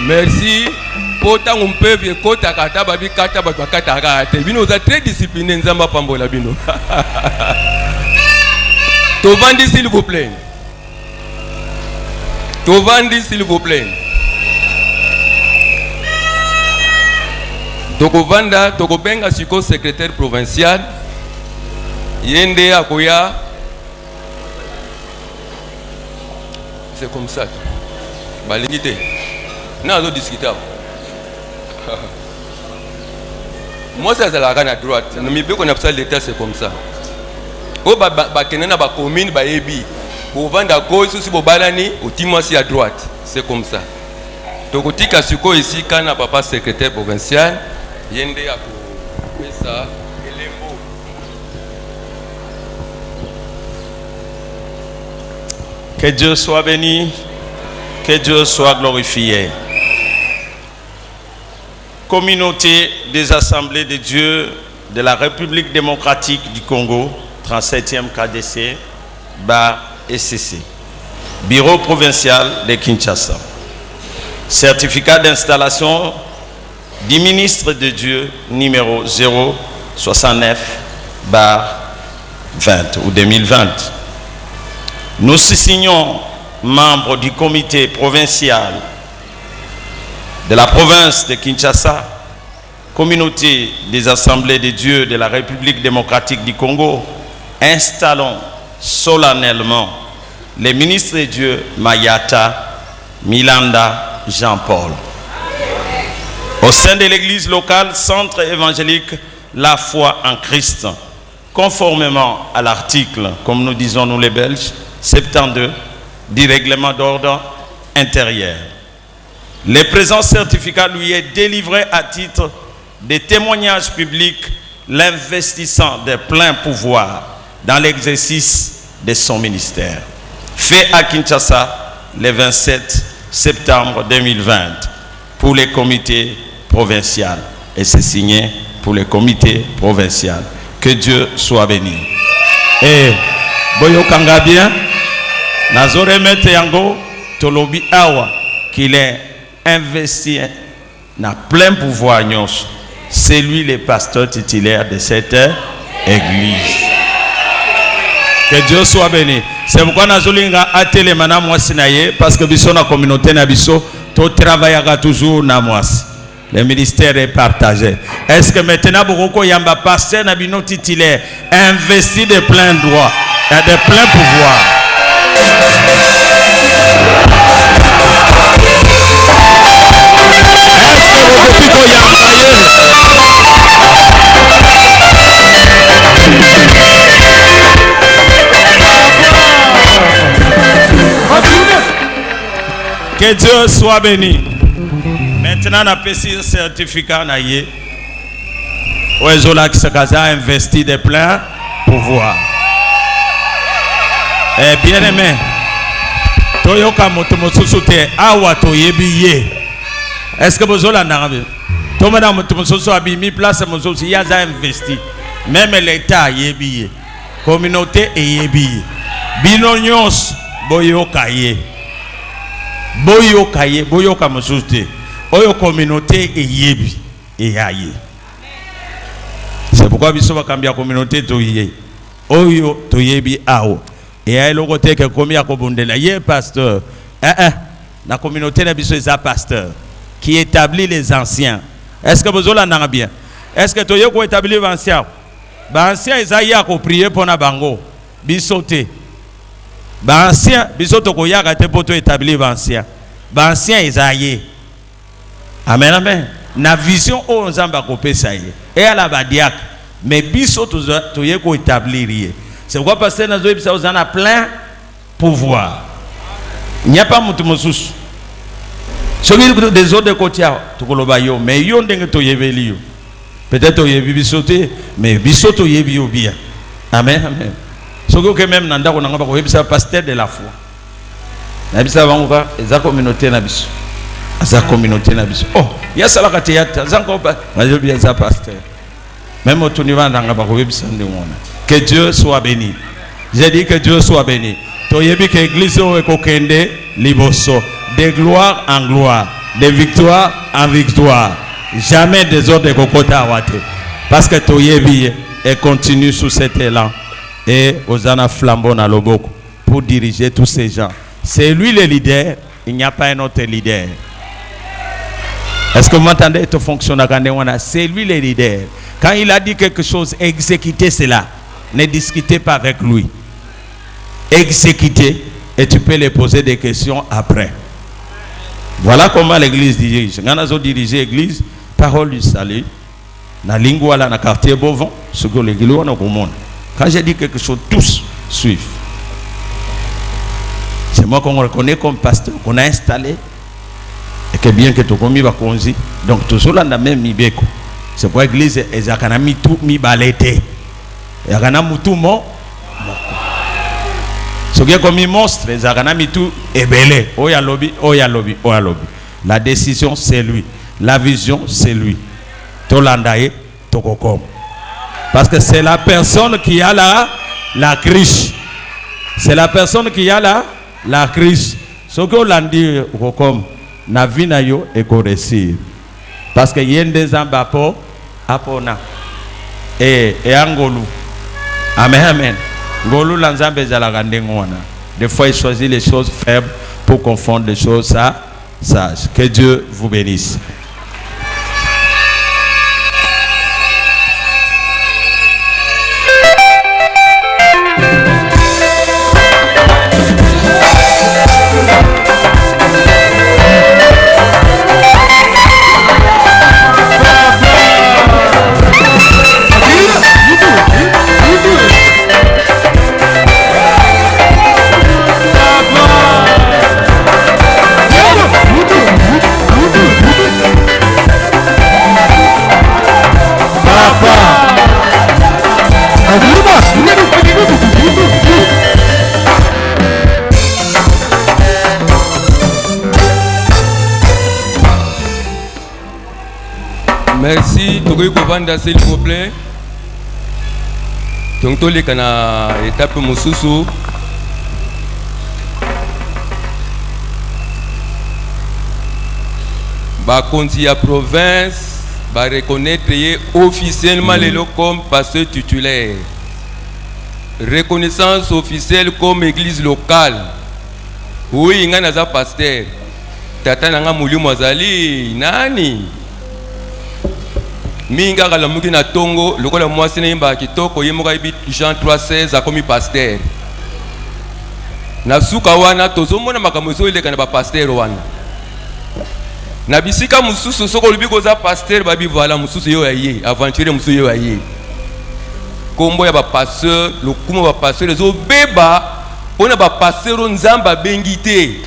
Merci. Autant on peut vivre kota kata babi kata babi kata kata. Bino za très discipliné nzamba pambola bino. Tovandi s'il vous plaît. Tovandi s'il vous plaît. Tokovanda, Tokobenga Siko, secrétaire provincial. Yende Akoya. C'est comme ça. Balinité. Non, on discuter. Moi, c'est la rane à droite. Nous ne pouvons pas l'État, c'est comme ça. Au Bakenana, ba commune, ba Ebi. Pour vendre à gauche, si vous balani, au Timasi à droite. C'est comme ça. Donc, au Tikasuko ici, quand on papa secrétaire provincial, Yende a fait ça. Que Dieu soit béni, que Dieu soit glorifié. Communauté des Assemblées de Dieu de la République démocratique du Congo, 37e KDC, BAR SCC. Bureau provincial de Kinshasa. Certificat d'installation du ministre de Dieu numéro 069 BAR 20 ou 2020. Nous signons membres du comité provincial de la province de Kinshasa, communauté des Assemblées de Dieu de la République démocratique du Congo, installons solennellement les ministres de Dieu Mayata, Milanda, Jean-Paul. Au sein de l'église locale, centre évangélique, la foi en Christ, conformément à l'article, comme nous disons nous les Belges, 72 du règlement d'ordre intérieur. Le présent certificat lui est délivré à titre de témoignage public, l'investissant de plein pouvoir dans l'exercice de son ministère. Fait à Kinshasa le 27 septembre 2020 pour les comités provinciaux. Et c'est signé pour les comités provinciaux. Que Dieu soit béni. Et Boyo Kangabien, Nazore Mete Yango, Tolobi Awa, qu'il est investi dans plein pouvoir. C'est lui le pasteur titulaire de cette église. Que Dieu soit béni. C'est pourquoi Nazolinga a télé madame Moissinaye, parce que biso na communauté na biso, to travaillera toujours na Moissi. Le ministère est partagé. Est-ce que maintenant Boroko Yamba pasteur na bino titulaire investi de plein droit et de plein pouvoir? Est-ce que vous pouvez que Dieu soit béni. Maintenant, on a passé un certificat. Oezola qui s'est investi de plein pouvoir. Et bien aimé, Toyoka Motomosusute, Awa Toyebiye. Est-ce que vous avez un Tomana Motomosusu a mis place à Mosusu, il a investi. Même l'État Yebiye. Communauté et Yebiye. Binonyos, Boyokaye. Boyokaye, Boyoka Mosusu. Oyo communauté et Yebi. Et Aye. C'est pourquoi biso va cambier la communauté toyé. Oyo toyebi ao. Et à le côté que comme ya kobondela yé pasteur. La communauté na biso est pasteur qui établit les anciens. Est-ce que vous avez bien? Est-ce que toyé ko établir les anciens? Ba anciens Isaïa ko prier pour na bango. Bisoté. Ba anciens bisoto ko ya gate pour to établir les anciens. Ba anciens Isaïa. Amen amen. Na vision o nzamba ko pesa ye. Et à la badiak. Mais biso to ye ko établir. C'est pourquoi pasteur nazo bisa vous en a plein pouvoir. Il n'y a pas mutu mosusu. Celui des autres côtés to koloba yo mais yo ndenge to yebeli yo. Peut-être to yebi bisoté mais biso to yebi yo bien. Amen amen. Soko que même nanda ko nanga ba ko yebisa pasteur de la foi. Na bisa bango ka eza communauté na biso. Eza communauté na biso. Oh, ya sala ka théâtre, zango ba, ngazo bien za pasteur. Même au tournoi nanga ba ko yebisa ndengona. Que Dieu soit béni. J'ai dit que Dieu soit béni. Toyebi que l'église est kokende liboso, de gloire en gloire, de victoire en victoire. Jamais des autres de kokota awate. Parce que Toyebi et continue sous cet élan et Osana flambeau na loboko pour diriger tous ces gens. C'est lui le leader, il n'y a pas un autre leader. Est-ce que vous m'entendez? C'est lui le leader. Quand il a dit quelque chose, exécutez cela. Ne discutez pas avec lui. Exécutez et tu peux lui poser des questions après. Voilà comment l'église dirige. Quand on dirige l'église, parole du salut, na lingua là, na quartier Beauvon, ce que l'église on a au monde. Quand j'ai dit quelque chose, tous suivent. C'est moi qu'on reconnaît comme pasteur, qu'on a installé. Et que bien que tu commis va conduire. Donc toujours là, on a même mis beko. C'est pour l'église, et a mis tout, mis balété. Et a mis tout mon. Ce qui est comme un monstre, les aganami tout est belé. Oya lobby, oya lobby, oya lobby. La décision c'est lui, la vision c'est lui. Tolandaye, tokokom. Parce que c'est la personne qui a la crise. C'est la personne qui a la crise. Ce que l'on dit comme na vie na yo et qu'on réussir. Parce que y a des ambapo apona et angolu. Amen amen. Des fois, il choisit les choses faibles pour confondre les choses sages. Que Dieu vous bénisse. Merci, Togoy Kovanda, s'il vous plaît. Donc, tous les canards, étape Moussoussou. Bah, conti à province, bah, reconnaître officiellement les locaux comme pasteur titulaire. Reconnaissance officielle comme église locale. Oui, il y a un pasteur. Tata nanga mouli mwazali, nani? Minga kala muki na tongo lokola mwasi na imba kitoko yemoka ibi Jean 3:16 akomi pasteur na suka wana tozomona makambo ezoleka na ba pasteur wana na bisika mususu soko lubi koza pasteur babi voilà mususu yo yaye aventurier mususu yo yaye kombo ya ba pasteur lokumo ba pasteur ezobeba pona ba pasteur nzamba bengite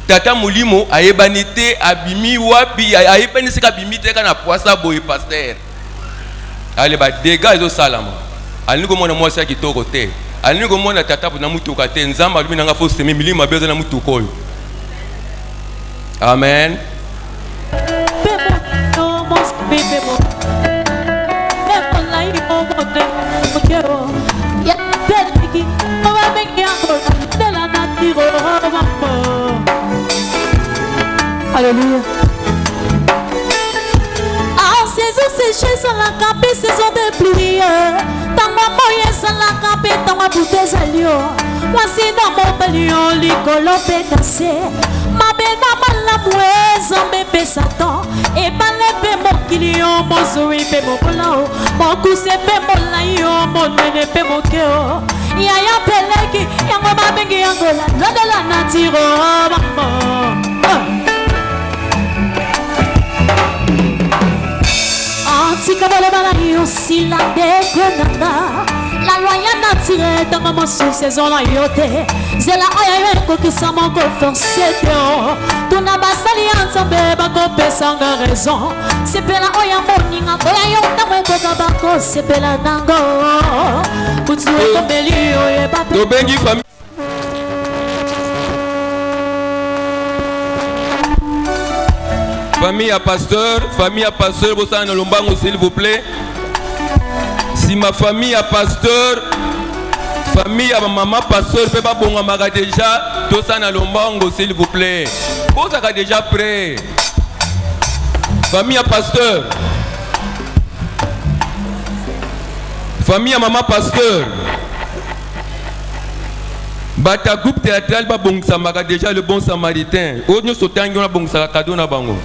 tata mulimo ayebanite abimi wapi ayebani sika bimite kana poisa boye pasteur. Allez, bah, dégâts au salama. Allez, nous comment moi ça qui toko te. Allez, nous comment na tata pour na mutu kate. Nzamba lui nanga fo semi mili ma besoin na mutu koyo. Amen. Alléluia. Séché sans la capé, saison de pluie. Tant ma moyen sans la capé, tant ma bouteille salio. Moi c'est dans mon balion, l'icolo pétassé. Ma belle maman la mouesse, en bébé Satan. Et balé mon client, mon sourire, mon colao. Mon coup c'est mon laïo, mon nene, mon cœur. Yaya peleki, yango babengi yangola, loi de la nature, maman. Si comme le balai aussi la déconanda, la loi y a tiré dans ma sous saison la yote. C'est la oya yoko qui s'en manque forcé théo. Tout n'a pas sali ensemble, bako pesanga raison. C'est pe la oya moninga, oya yonta mo koka bako, c'est pe la nango. Kutu eko beli oye bape. Dobengi famille. Famille à pasteur, vous savez, dans l'ombango, s'il vous plaît. Si ma famille à pasteur, famille à ma maman pasteur, peut pas bon à déjà, tout ça dans l'ombango, s'il vous plaît. Vous êtes déjà prêt. Famille à pasteur. Famille à maman pasteur. Bata groupe théâtral, ba bon déjà le bon samaritain. Nous sommes bon cadeau na bango.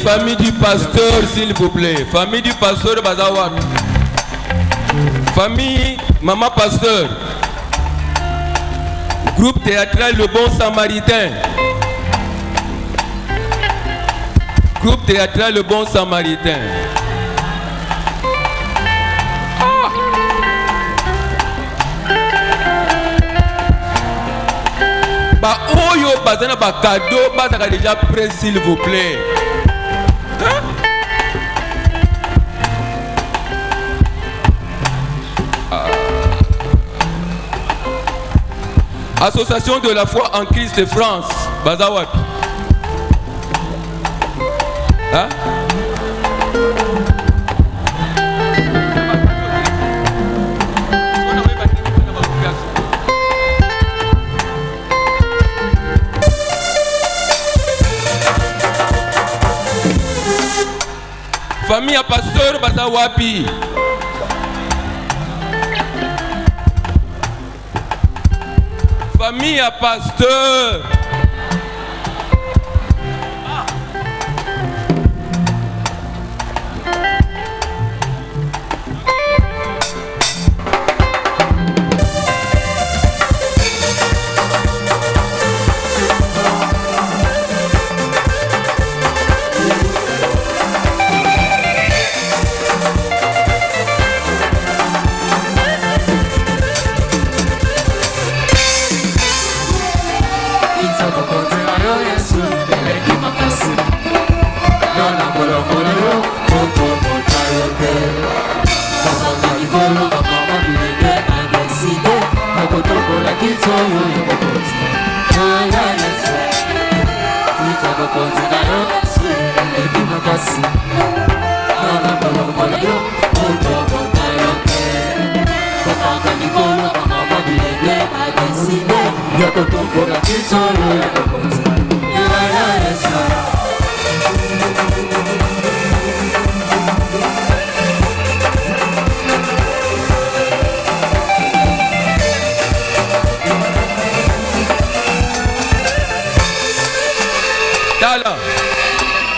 Famille du pasteur, s'il vous plaît. Famille du pasteur Bazawak. Famille Maman Pasteur. Groupe théâtral Le Bon Samaritain. Groupe théâtral Le Bon Samaritain. Bah, oyo bazana ba cadeau, bazaka déjà prêt, s'il vous plaît. Association de la foi en Christ de France, Bazawak. Hein? Famille à pasteur Bazawapi. Famille à pasteur.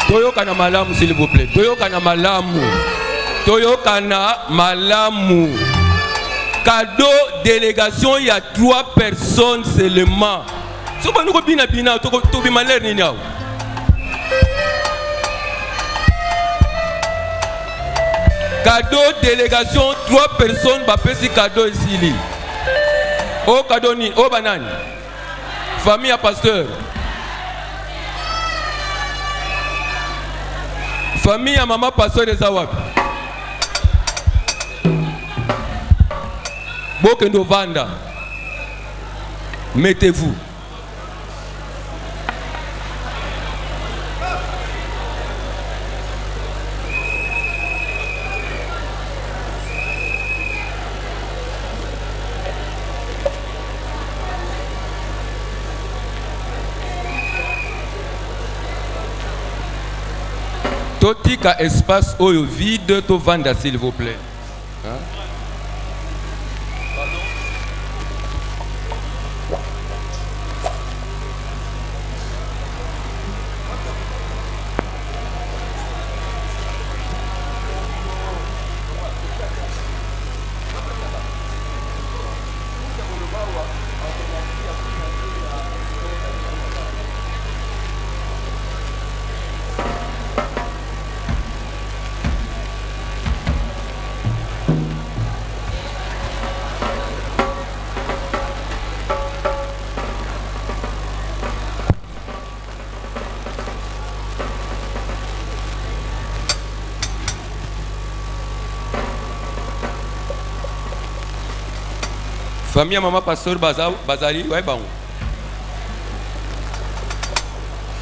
Toyokana malamu, s'il vous plaît. Toyokana malamu. Toyokana malamu. Cadeau délégation, il y a 3 personnes seulement. Si vous avez bina bina, tobi malheur ni niao. Cadeau délégation, 3 personnes va faire cadeau ici. Oh cadeau ni, oh banane. Famille à pasteur. Famille à maman pasteur des Zawak. Bokendo Vanda. Mettez-vous. Totika espace oyo vide to vanda, s'il vous plaît. Hein? Famille maman pasteur Bazali, ouais bon.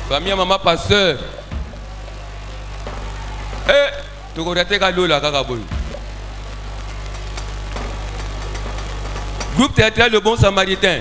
Famille maman pasteur. Eh, tu connais tes cadeaux là, kakaboy. Groupe théâtral Le Bon Samaritain.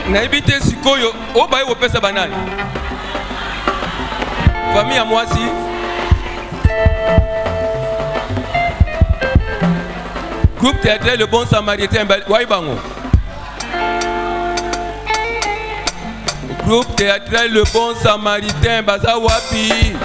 Naibite sikoyo obaye wopesa banani famille ya mwasi groupe théâtral Le Bon Samaritain waibango groupe théâtral Le Bon Samaritain baza wapi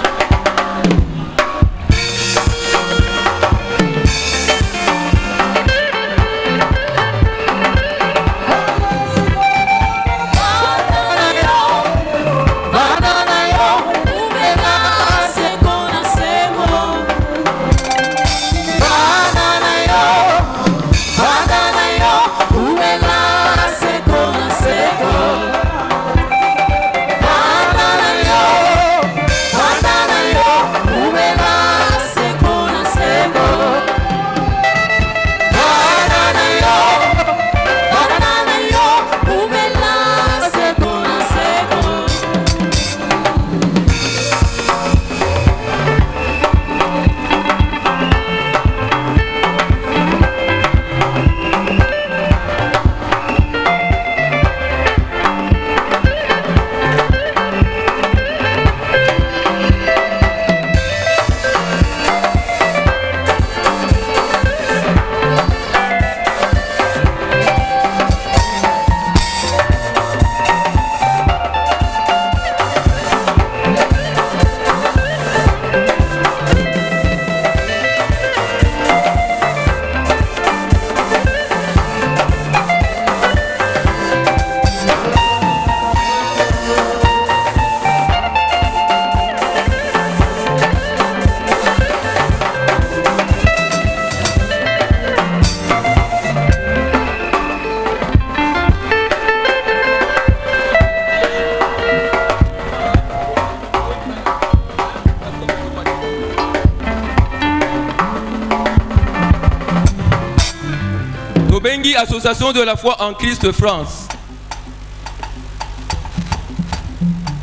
Association de la foi en Christ France.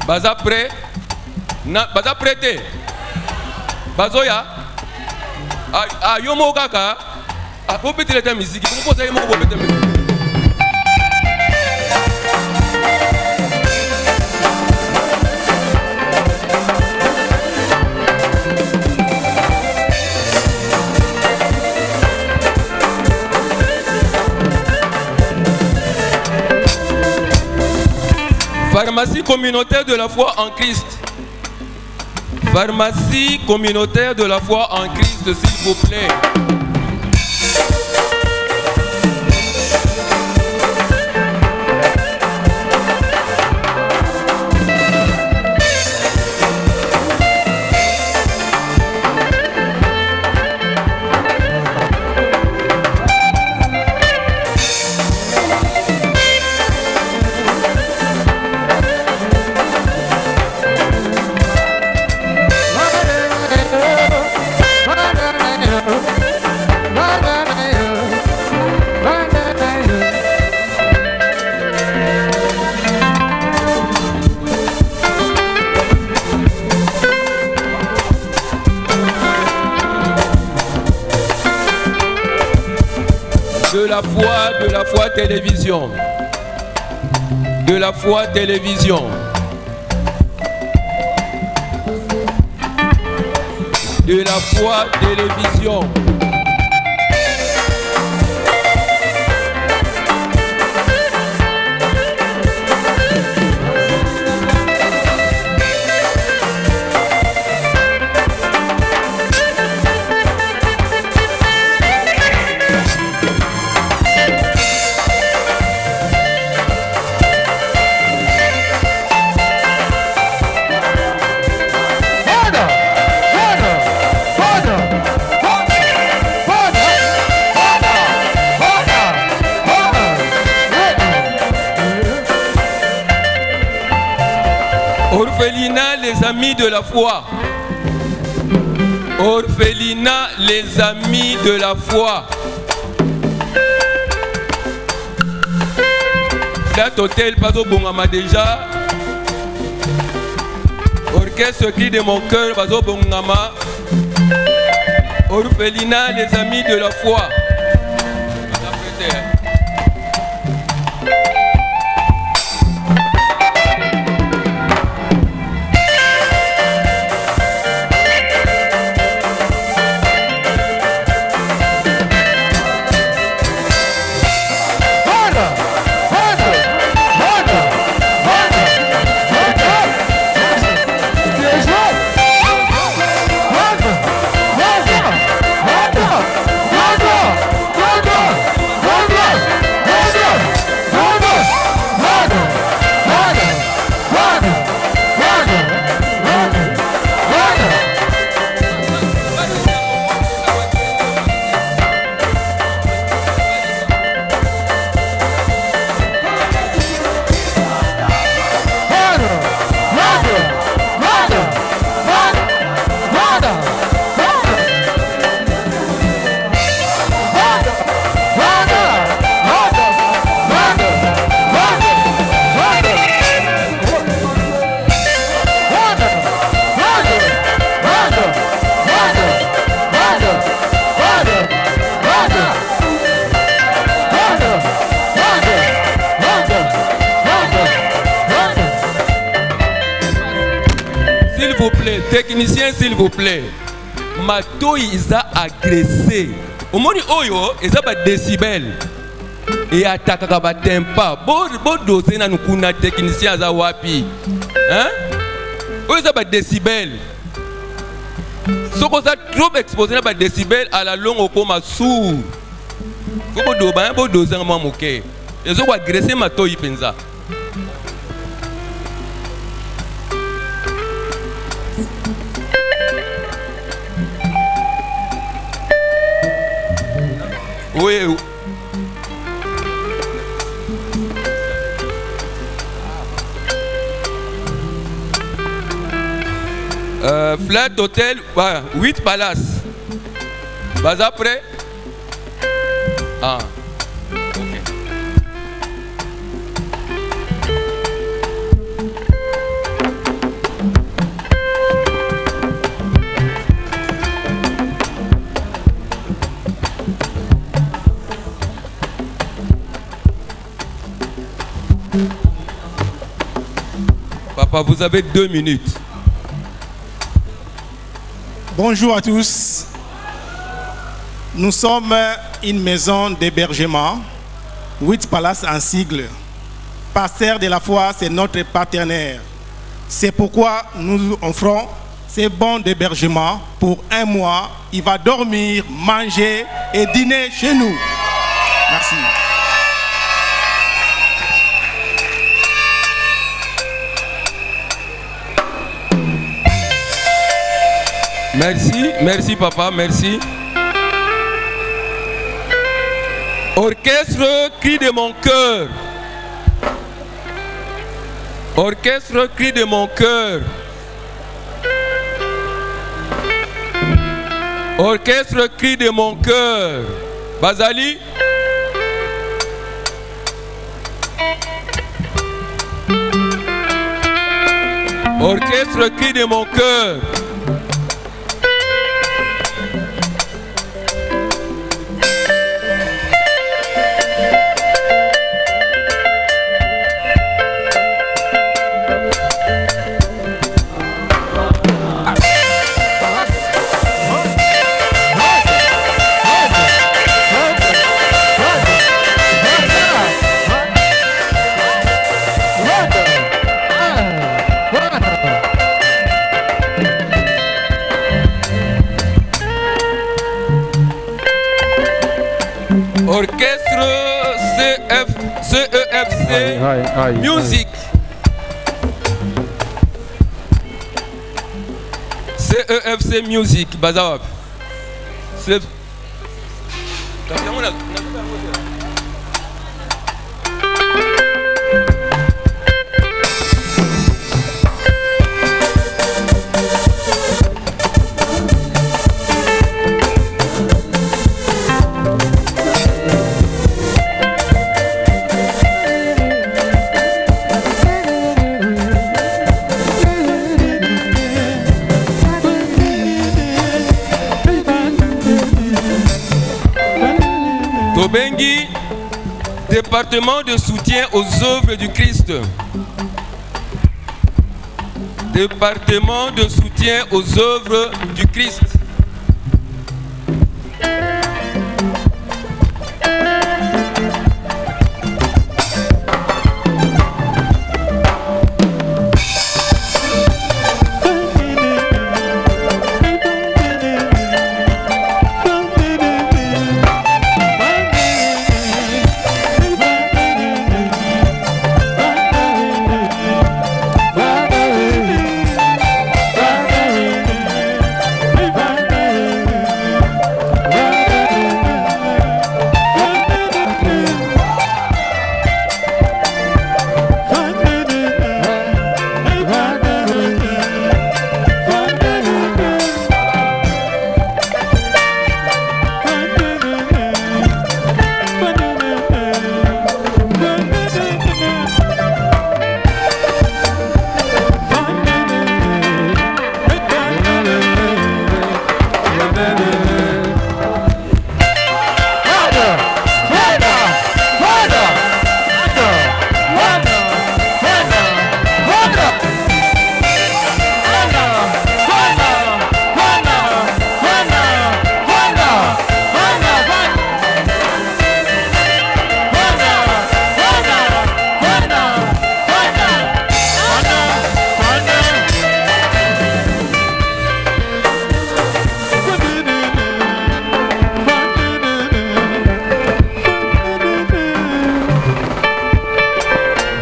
Baza prêt? Baza prêté? Bazoya? Ah, yomo kaka? Ah, vous pétez la musique. Vous posez mon beau pétez. Pharmacie communautaire de la foi en Christ. Pharmacie communautaire de la foi en Christ, s'il vous plaît. De la foi télévision. De la foi télévision. De la foi télévision. Orphelinat, les amis de la foi. Orphelinat, les amis de la foi. Flat Hotel, Paso Bongama déjà. Orchestre Cri de mon cœur, Paso Bongama. Orphelinat, les amis de la foi. Technicien, s'il vous plaît. Matoi, ils a agressé. Au moment où ils ont des décibels. Et attaque à tempa. Bon dossier, nous avons technicien à Wapi. Hein? Où ils ont des décibels. Si on a trop exposé à des décibels, à la longue, on a sourd. Il faut que vous dosiez un moment. Ils ont agressé Matoi Penza. Oui. Flat Hotel, 8 Palaces. Vas après? Ah. Ok. Papa, vous avez 2 minutes. Bonjour à tous. Nous sommes une maison d'hébergement, 8 Palaces en sigle. Pasteur de la foi, c'est notre partenaire. C'est pourquoi nous offrons ces bons d'hébergement pour 1 mois. Il va dormir, manger et dîner chez nous. Merci. Merci, merci papa, merci. Orchestre Cri de mon cœur. Orchestre Cri de mon cœur. Orchestre Cri de mon cœur. Bazali. Orchestre Cri de mon cœur. Orchestre CEFC Music. CEFC Music, Bazawap. Tobengi, département de soutien aux œuvres du Christ. Département de soutien aux œuvres du Christ.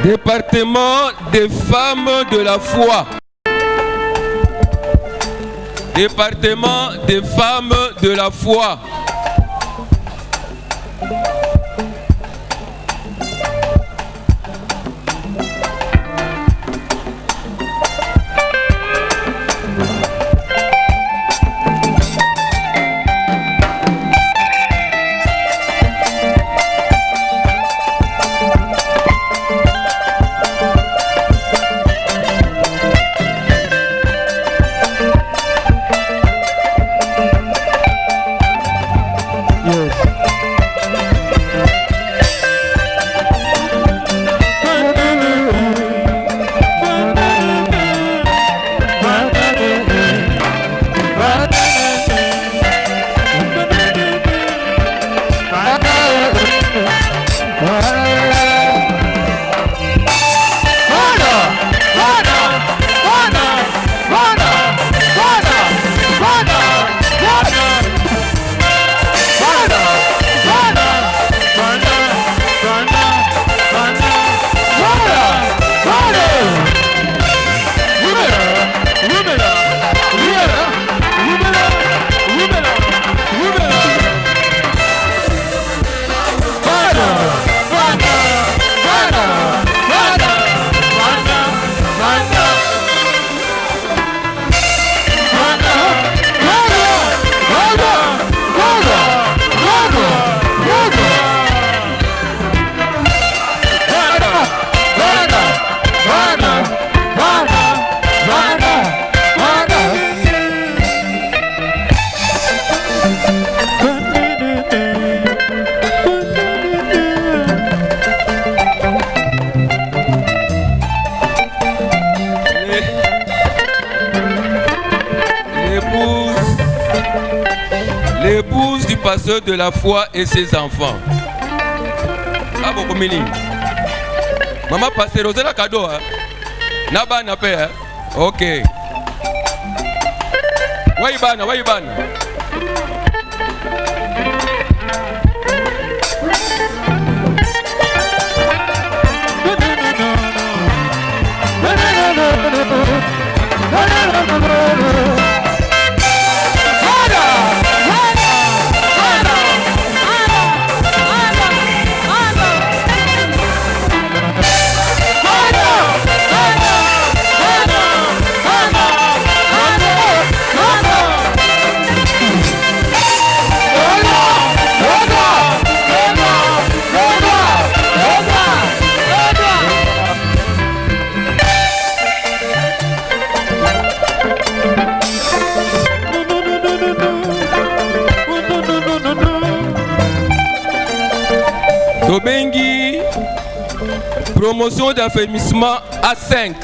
Département des femmes de la foi. Département des femmes de la foi. L'épouse du pasteur de la foi et ses enfants. Ah bon, comme maman pasteur, vous avez un cadeau, hein? Naba n'a pas, hein? Ok. Waibana. Promotion d'affermissement à 5.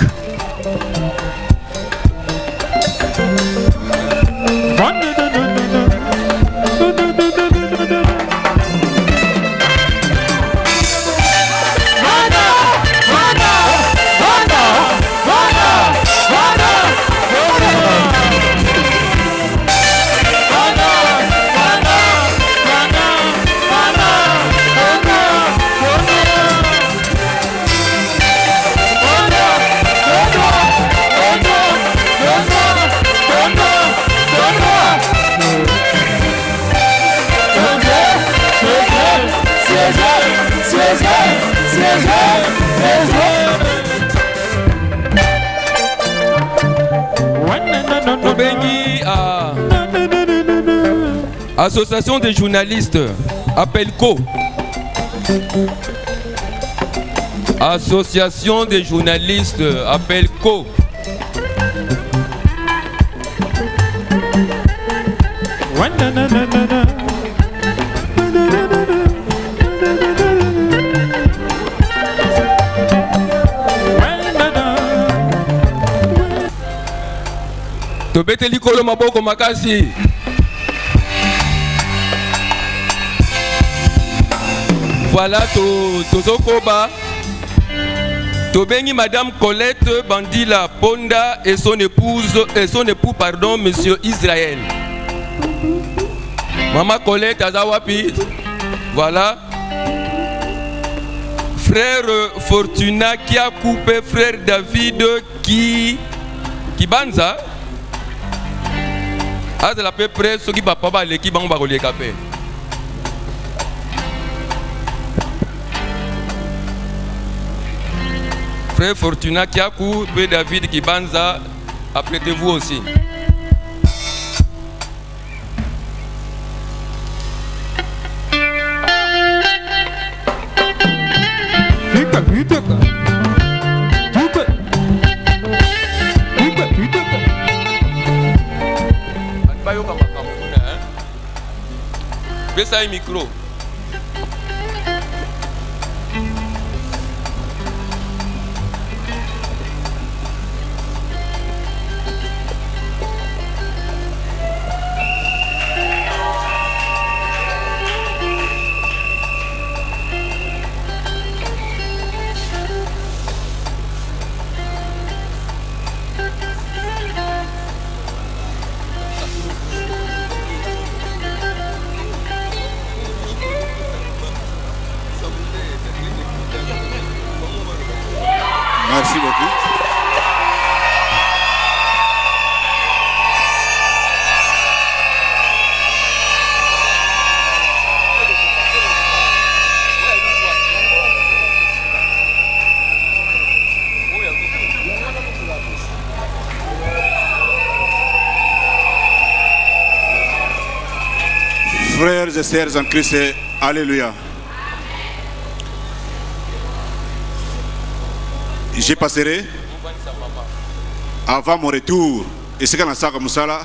Association des journalistes, APELCO. Association des journalistes, APELCO. Tobete likolo maboko makasi. Voilà, Tozokoba. Tobengi Madame Colette Bandila Ponda et son époux, pardon, Monsieur Israël. Maman Colette Azawapi. Voilà. Frère Fortuna qui a coupé frère David qui banza. À la peu près ce qui va pas l'équipe en bas les capés. Frère Fortuna qui a coupé David Kibanza, apprêtez-vous aussi. Baissez un micro. Merci beaucoup. Frères et sœurs en Christ, alléluia. Je passerai avant mon retour et ce qu'on a ça comme ça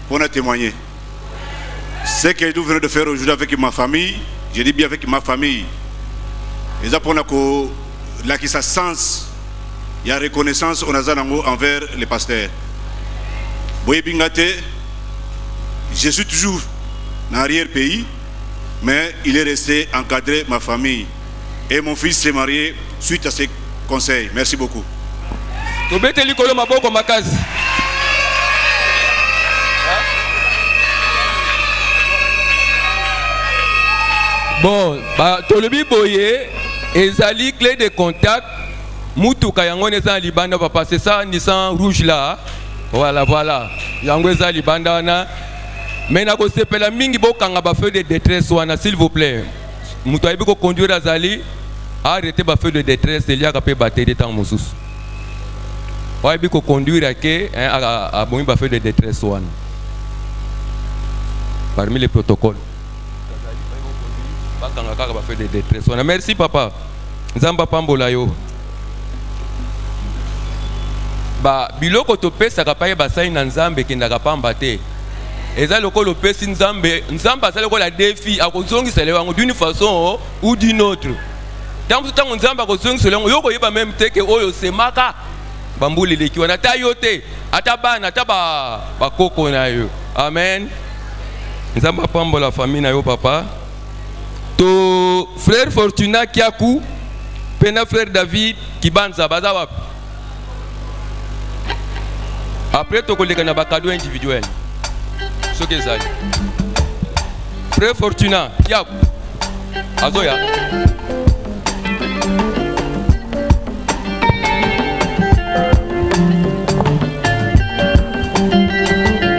pour témoigner. Ce que nous venons de faire aujourd'hui avec ma famille, je dis bien avec ma famille. Et ça pour la qui ça sens, il y a reconnaissance on a envers les pasteurs. Je suis toujours dans l'arrière-pays, mais il est resté encadré ma famille. Et mon fils s'est marié suite à ces conseils. Merci beaucoup. Bon, Tolobi Boye, ezali clé de contact. Mutuka yango neza libanda papa, c'est ça Nissan rouge là. Voilà. Yango eza libanda wana. Mais na ko sepela mingi bokanga ba feu de détresse wana s'il vous plaît. Mutu ayebi ko conduire azali arrêter ba feu de détresse il y a kapé batterie temps mosusu. Ayebi ko conduire ke a bongi ba feu de détresse wana. Parmi les protocoles. Merci papa. Nzamba pambola yo. Biloko to pesa kapaye basai na nzambe kindaka pamba te. Eza lokolo pesi nzambe asale ko la défi akozongisa le wango d'une façon ou d'une autre. Tant que on zamba ko zong selon yo ko yeba même te que oyo semaka bambuli leki wana ta yote atabana ataba bakoko na yo. Amen. Nzamba pambo la famille na yo papa. To frère Fortuna Kiaku, pena frère David Kibanza baza wapi? Après to koleka na bakado individuel. Soke zali. Frère Fortuna Kiaku. Azoya.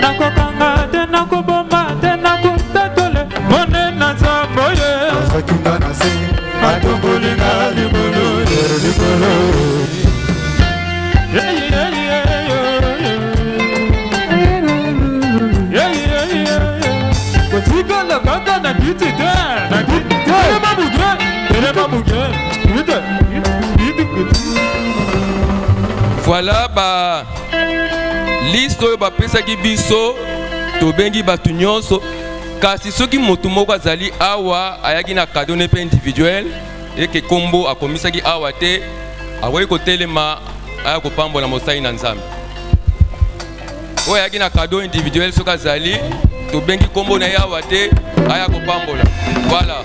Nakokanga te nakoboma te nakotatole mone na zamboye Sakinga na se atobolinga libolo libolo Kotika la kaka na kiti te na kiti Voilà ba liste oyo bapesaki biso tobengi bato nyonso kasi soki moto moko azali awa ayaki na cadeau ne pe individuel eke kombo akomisaki awa te akoki kotelema aya kopambola mosali na Nzambe oyo ayaki na cadeau individuel soki azali tobengi kombo na ye awa te aya kopambola voilà.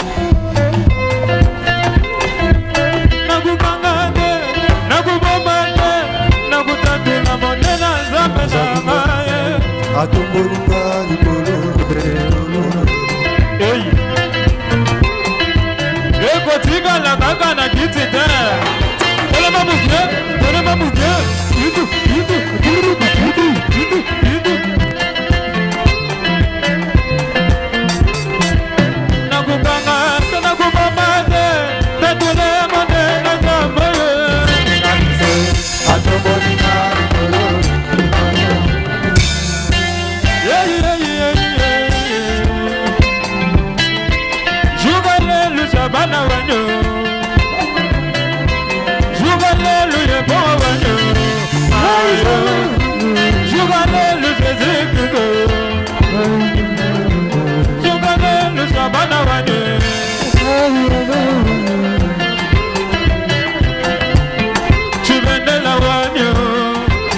Nakukanga te nakuboma te nakutatula mone na Nzambe samaye atombolinga libolo ekotika la kaka na kiti te telema muke nakukanga te nakuboma te tatule mone na Nzambe atombolinga libolo Bana wanyo Jougalelu yebo wanyo Ayo Jougalelu Jésus-Christ Jougalelu Sabana wanyo Chubendela wanyo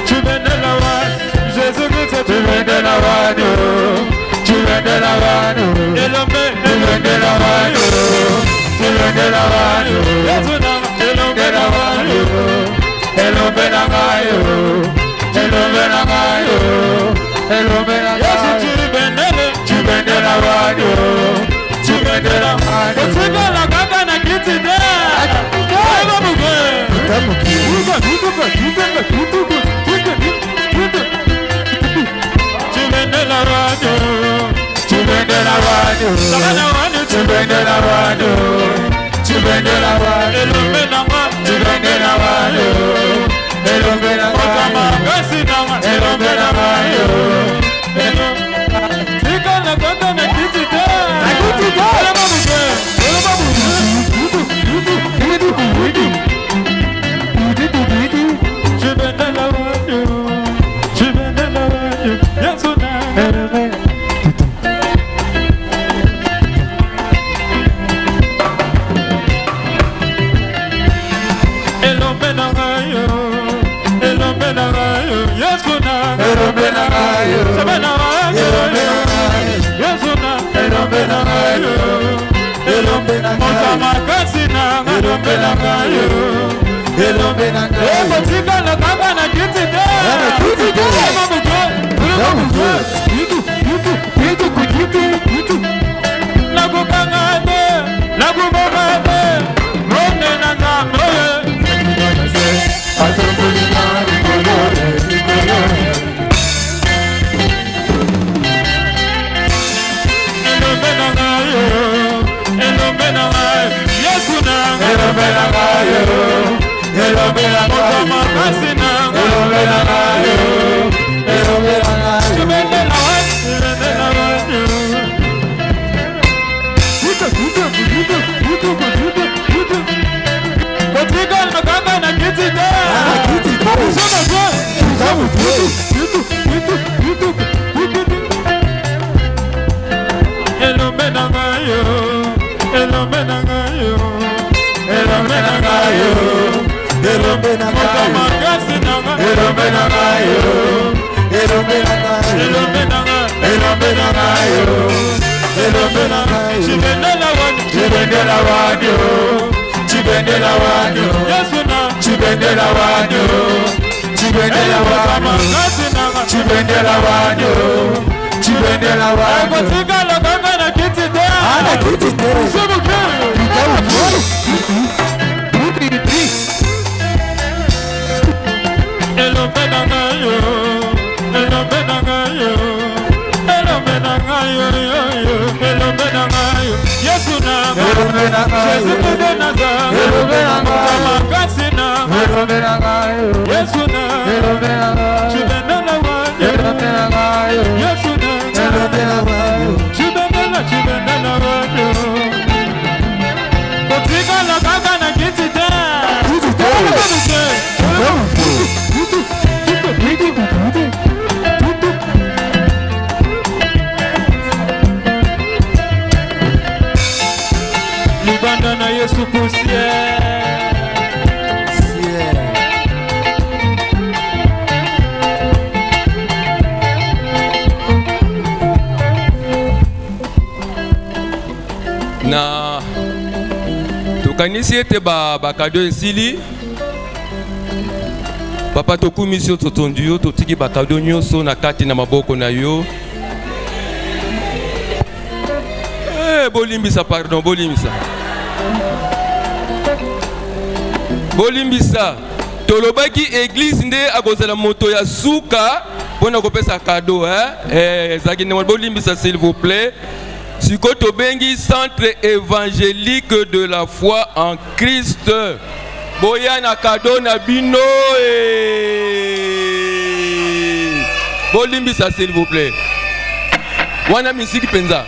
Chubendela wanyo Jésus-Christ Chubendela wanyo Chubendela wanyo Elombe Chubendela wanyo Chubendela wanyo Chubendela wanyo Elombe na ngayo Elombe na ngayo Elombe na ngayo Yesu Chubendela wanyo Chubendela wanyo Kotika la kaka na kiti de Eba muge Chubendela wanyo Chubendela wanyo Chubendela wanyo Chubendela wanyo Elombe na ngayo Chubendela wanyo Elombe na ngayo Elombe na ngayo Tika na kaka na kiti te na kiti te Elombe muge Chubendela wanyo Chubendela wanyo Yesu na Elombe na ngayo Elombe na ngayo Yesu na Elombe na ngayo Sabana wanyo Yesu na Elombe na ngayo Elombe na ngayo Motamakasi na Elombe na ngayo Elombe na ngayo Kotika na kaka na kiti te na kiti te nakukanga te nakuboma te mone na Nzambe atombolinga libolo Elombe na ngayo Elombe na ngayo Yesu na Elombe na ngayo Elombe na ngayo Motamakasi na Elombe na ngayo Elombe na ngayo Chubendela wanyo Kotika na kaka na kiti te Elombe na ngayo Elombe na ngayo Elombe na Na tokanisi ete ba kado esili papa tokumisi totondi yo totiki ba kado nyonso na kati na maboko na yo. Bolimbisa pardon bolimbisa tolobaki église nde akozela moto ya suka pona kopesa kado ezaki ne bolimbisa s'il vous plaît. Siko tobengi centre évangélique de la foi en Christ. Boya na kado na bino bolimbisa s'il vous plaît. Wana misiki penza.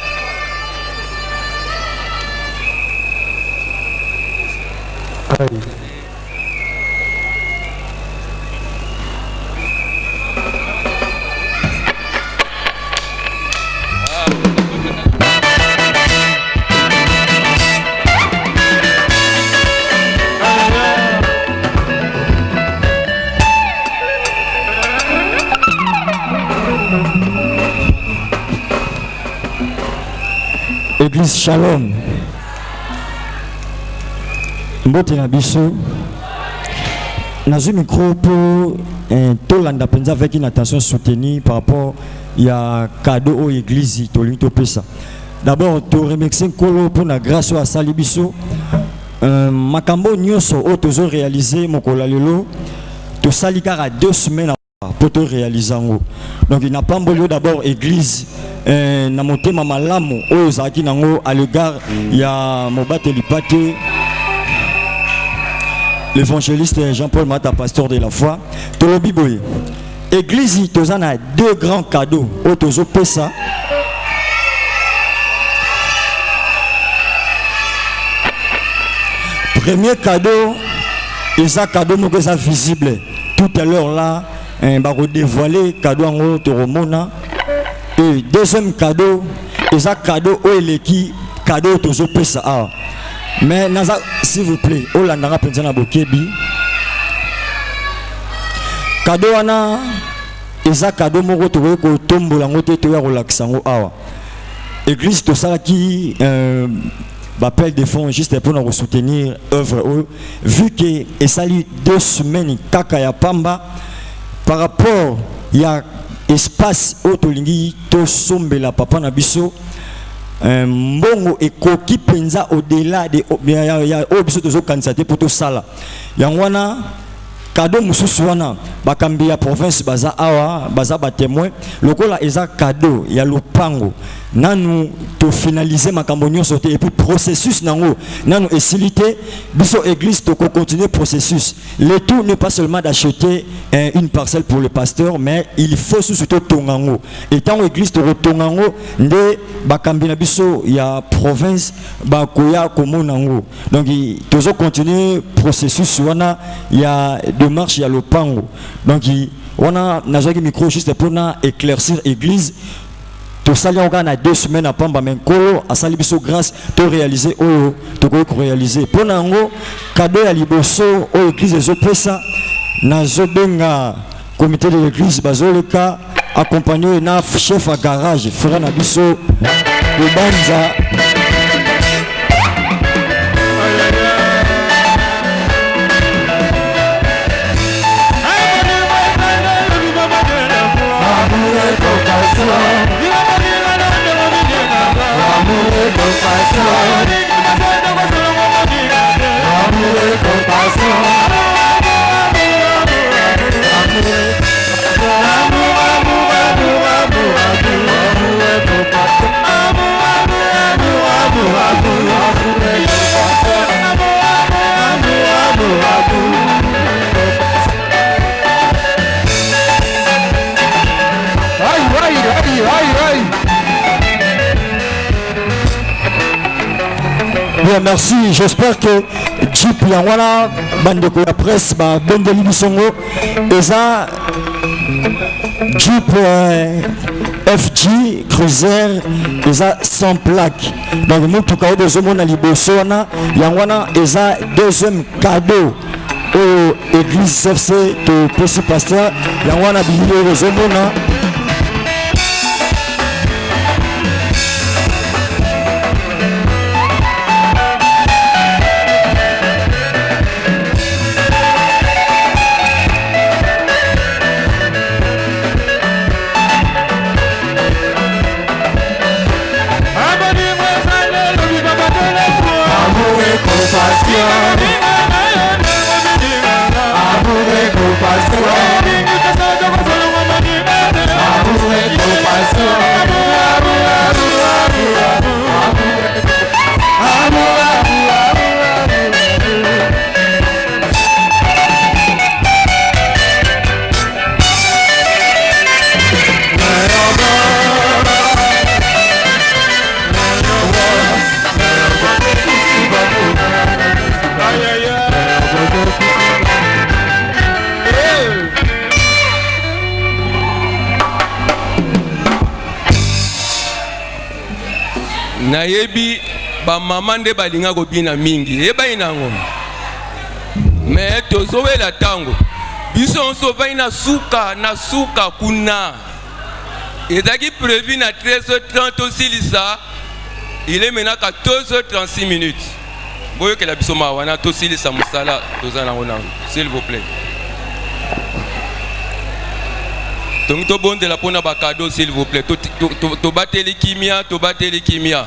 Église Shalom. Mbote na biso. Nazu micro pour Tolanda penza avec une attention soutenue par rapport à cadeau aux églises Tolinto Pesa. D'abord, tu remercie Kolo pour la grâce à Salibiso. Makambo nyonso o tozo réalisé mokola lelo. To salikara 2 semaines pour te réaliser en haut. Donc il n'a pas lieu d'abord église na motema malamu oyo zaki nango à l'égard ya mobate lipate l'évangéliste Jean-Paul Mata, pasteur de la foi. Tolobi boye église tozana 2 grands cadeaux au tozo pesa. Premier cadeau, ils a cadeau moko ça visible tout à l'heure là va redévoiler cadeau en haut toromona. Et deuxième cadeau, ils a cadeau au eleki cadeau tozo pesa. Mais naza s'il vous plaît, olandanga penza na bokebi. Cadeau ana eza cadeau moko towe ko tombola ngote to ya relaxa ngo awa. Église to sala ki appel des fonds juste pour nous soutenir œuvre vu que et sali 2 semaines kaka ya pamba par rapport il y a espace otolingi to sombela papa na biso mbongo ekoki penza au-delà de ya obiso tozo kandidater pour to sala yangwana cadeau mususu wana bakambi ya province baza awa baza ba témoin lokola eza cadeau ya lupango nanu to finaliser makambo nyonso te et puis processus nango nanu esilité biso église to continuer processus. Le tout n'est pas seulement d'acheter une parcelle pour le pasteur mais il faut surtout tongango et tant église to tongango nde bakambi na biso ya province bakoya komonango donc tozo continuer processus wana ya démarche ya lopango donc on a nazaki micro juste pour na éclaircir église to sali on a 2 semaines à pamba mais kolo a sali biso grâce to réaliser o to ko réaliser pour nango cadeau ya liboso o église ezo pesa nazo benga comité de l'église bazoleka accompagné na chef à garage frère Nabiso Ubanza. Bien, merci. J'espère que Jeep Yangwana, bande de la presse, Bendeli Bisongo, et ça, Jeep FG Cruiser, et ça sans plaque. Donc, nous, tout cas, des hommes à Libosona, Yangwana, et ça, deuxième cadeau au église CFC de Petit Pasteur, Yangwana, Billy, les hommes. Nayebi ba mama nde balinga kobina mingi eba inango mais tozowela tango biso onso vai na suka kuna ezaki prévu na 13h30 osilisa il est maintenant 14h36 minutes boyo ke la biso mawana tosilisa musala tozana ngona s'il vous plaît donc to bonde la pona ba cadeau s'il vous plaît to bateli kimia to bateli kimia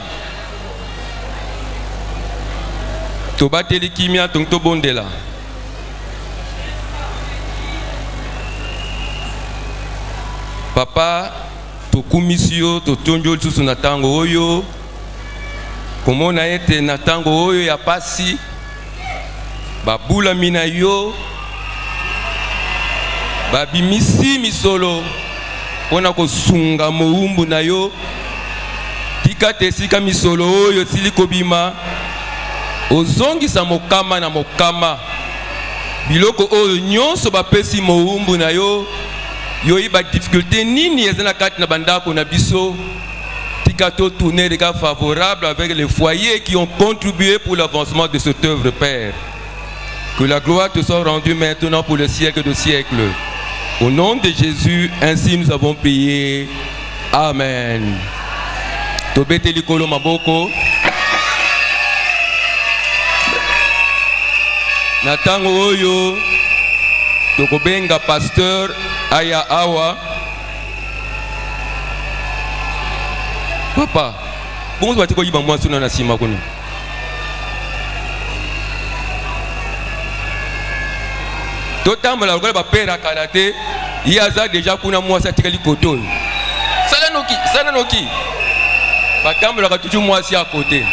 donc to bonde la papa to kumisio to tonjo tsusu na tango oyo komona ete na tango oyo ya pasi babula mina yo babimisi misolo pona kosunga moumbu na yo tika tesika misolo oyo sili kobima ozongisa mokama na mokama biloko oyo nyonso bapesi moumbu na yo yoyi ba difficulté nini ezana kati na bandako na biso tika to tourner des cas favorables avec les foyers qui ont contribué pour l'avancement de cette œuvre, Père. Que la gloire te soit rendue maintenant pour le siècle de siècles. Au nom de Jésus, ainsi nous avons prié. Amen. Tobete likolo maboko. Natango oyo tokobenga pasteur aya awa. Papa, bongo batiko yiba mwa suna na sima kuna. Totambola lokola ba pera karate, yaza déjà kuna mwasi atikali koto. Sana noki. Batambola ka tutu mwasi à côté.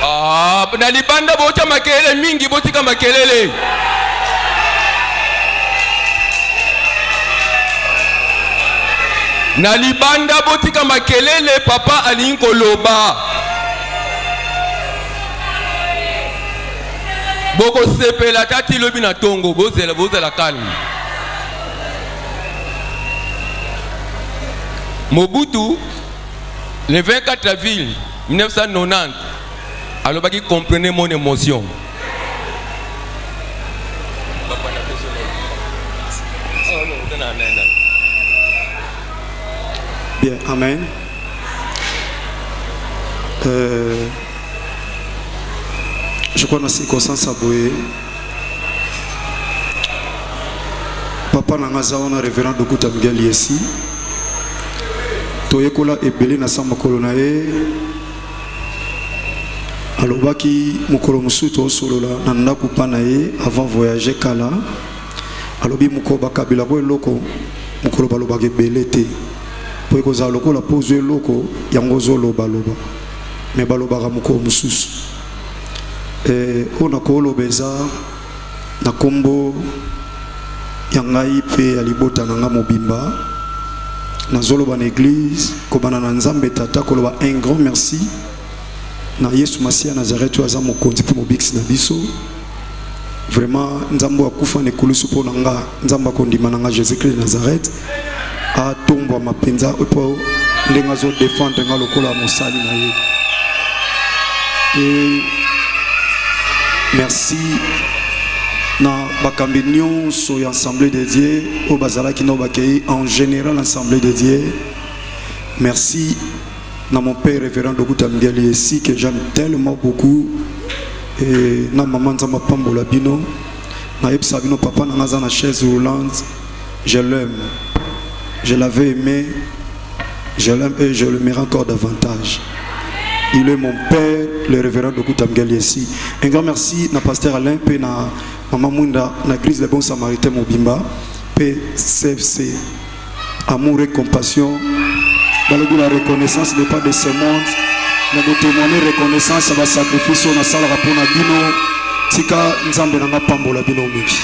Ah, na libanda bocha makelele mingi botika makelele. Na libanda botika makelele papa alinko loba. Boko sepela tati lobi na tongo bozela calme. Mobutu le 24 avril 1990. Alors, qui comprenez mon émotion. Bien, amen. Je crois que c'est comme ça, papa Nangaza, on a révérend de Kouta Miguel ici. Toyekola et Belé Nassama Kolonae. Alobaki Mukolo Musuto Solola, Nanda Kupanae, avant voyager Kala. Alobi Mukoba Kabila Loko, Mukolo Balobake Belete. Pour que ça loko la pose loko, Yangozo Loba Loba. Mais Balobara Muko Musus. Et on a Kolo Beza, Nakombo. Yangai pe alibota nanga mobimba na zolo ban église ko bana na nzambe tata ko loba un grand merci na Yesu Masia Nazareth aza mokonzi pe mobiksi na biso vraiment nzambo akufa ne kulusu po nanga nzamba kondima nanga Jésus Christ Nazareth a tombo mapenza po ndenga zo défendre nga lokola mosali na ye. Et merci na bakambinion so l'Assemblée de Dieu au bazala qui nous bakei en général l'Assemblée de Dieu. Merci na mon père révérend Dokuta Mgeli ici que j'aime tellement beaucoup et na maman Nzamba Pambola Bino na Epsa Bino papa na naza na chaise roulante. Je l'aime, je l'avais aimé, je l'aime et je l'aimerai encore davantage. Il est mon père, le révérend Dokuta Mgeli ici. Un grand merci na pasteur Alain pe na Maman Munda, la crise des bons samaritains Mobimba, PCFC, amour et compassion. Dans le but de la reconnaissance n'est pas de ce monde, mais de témoigner reconnaissance à la sacrifice on a salle rapport à Bino, Tika Nzambe Nanga Pambola Bino Miki.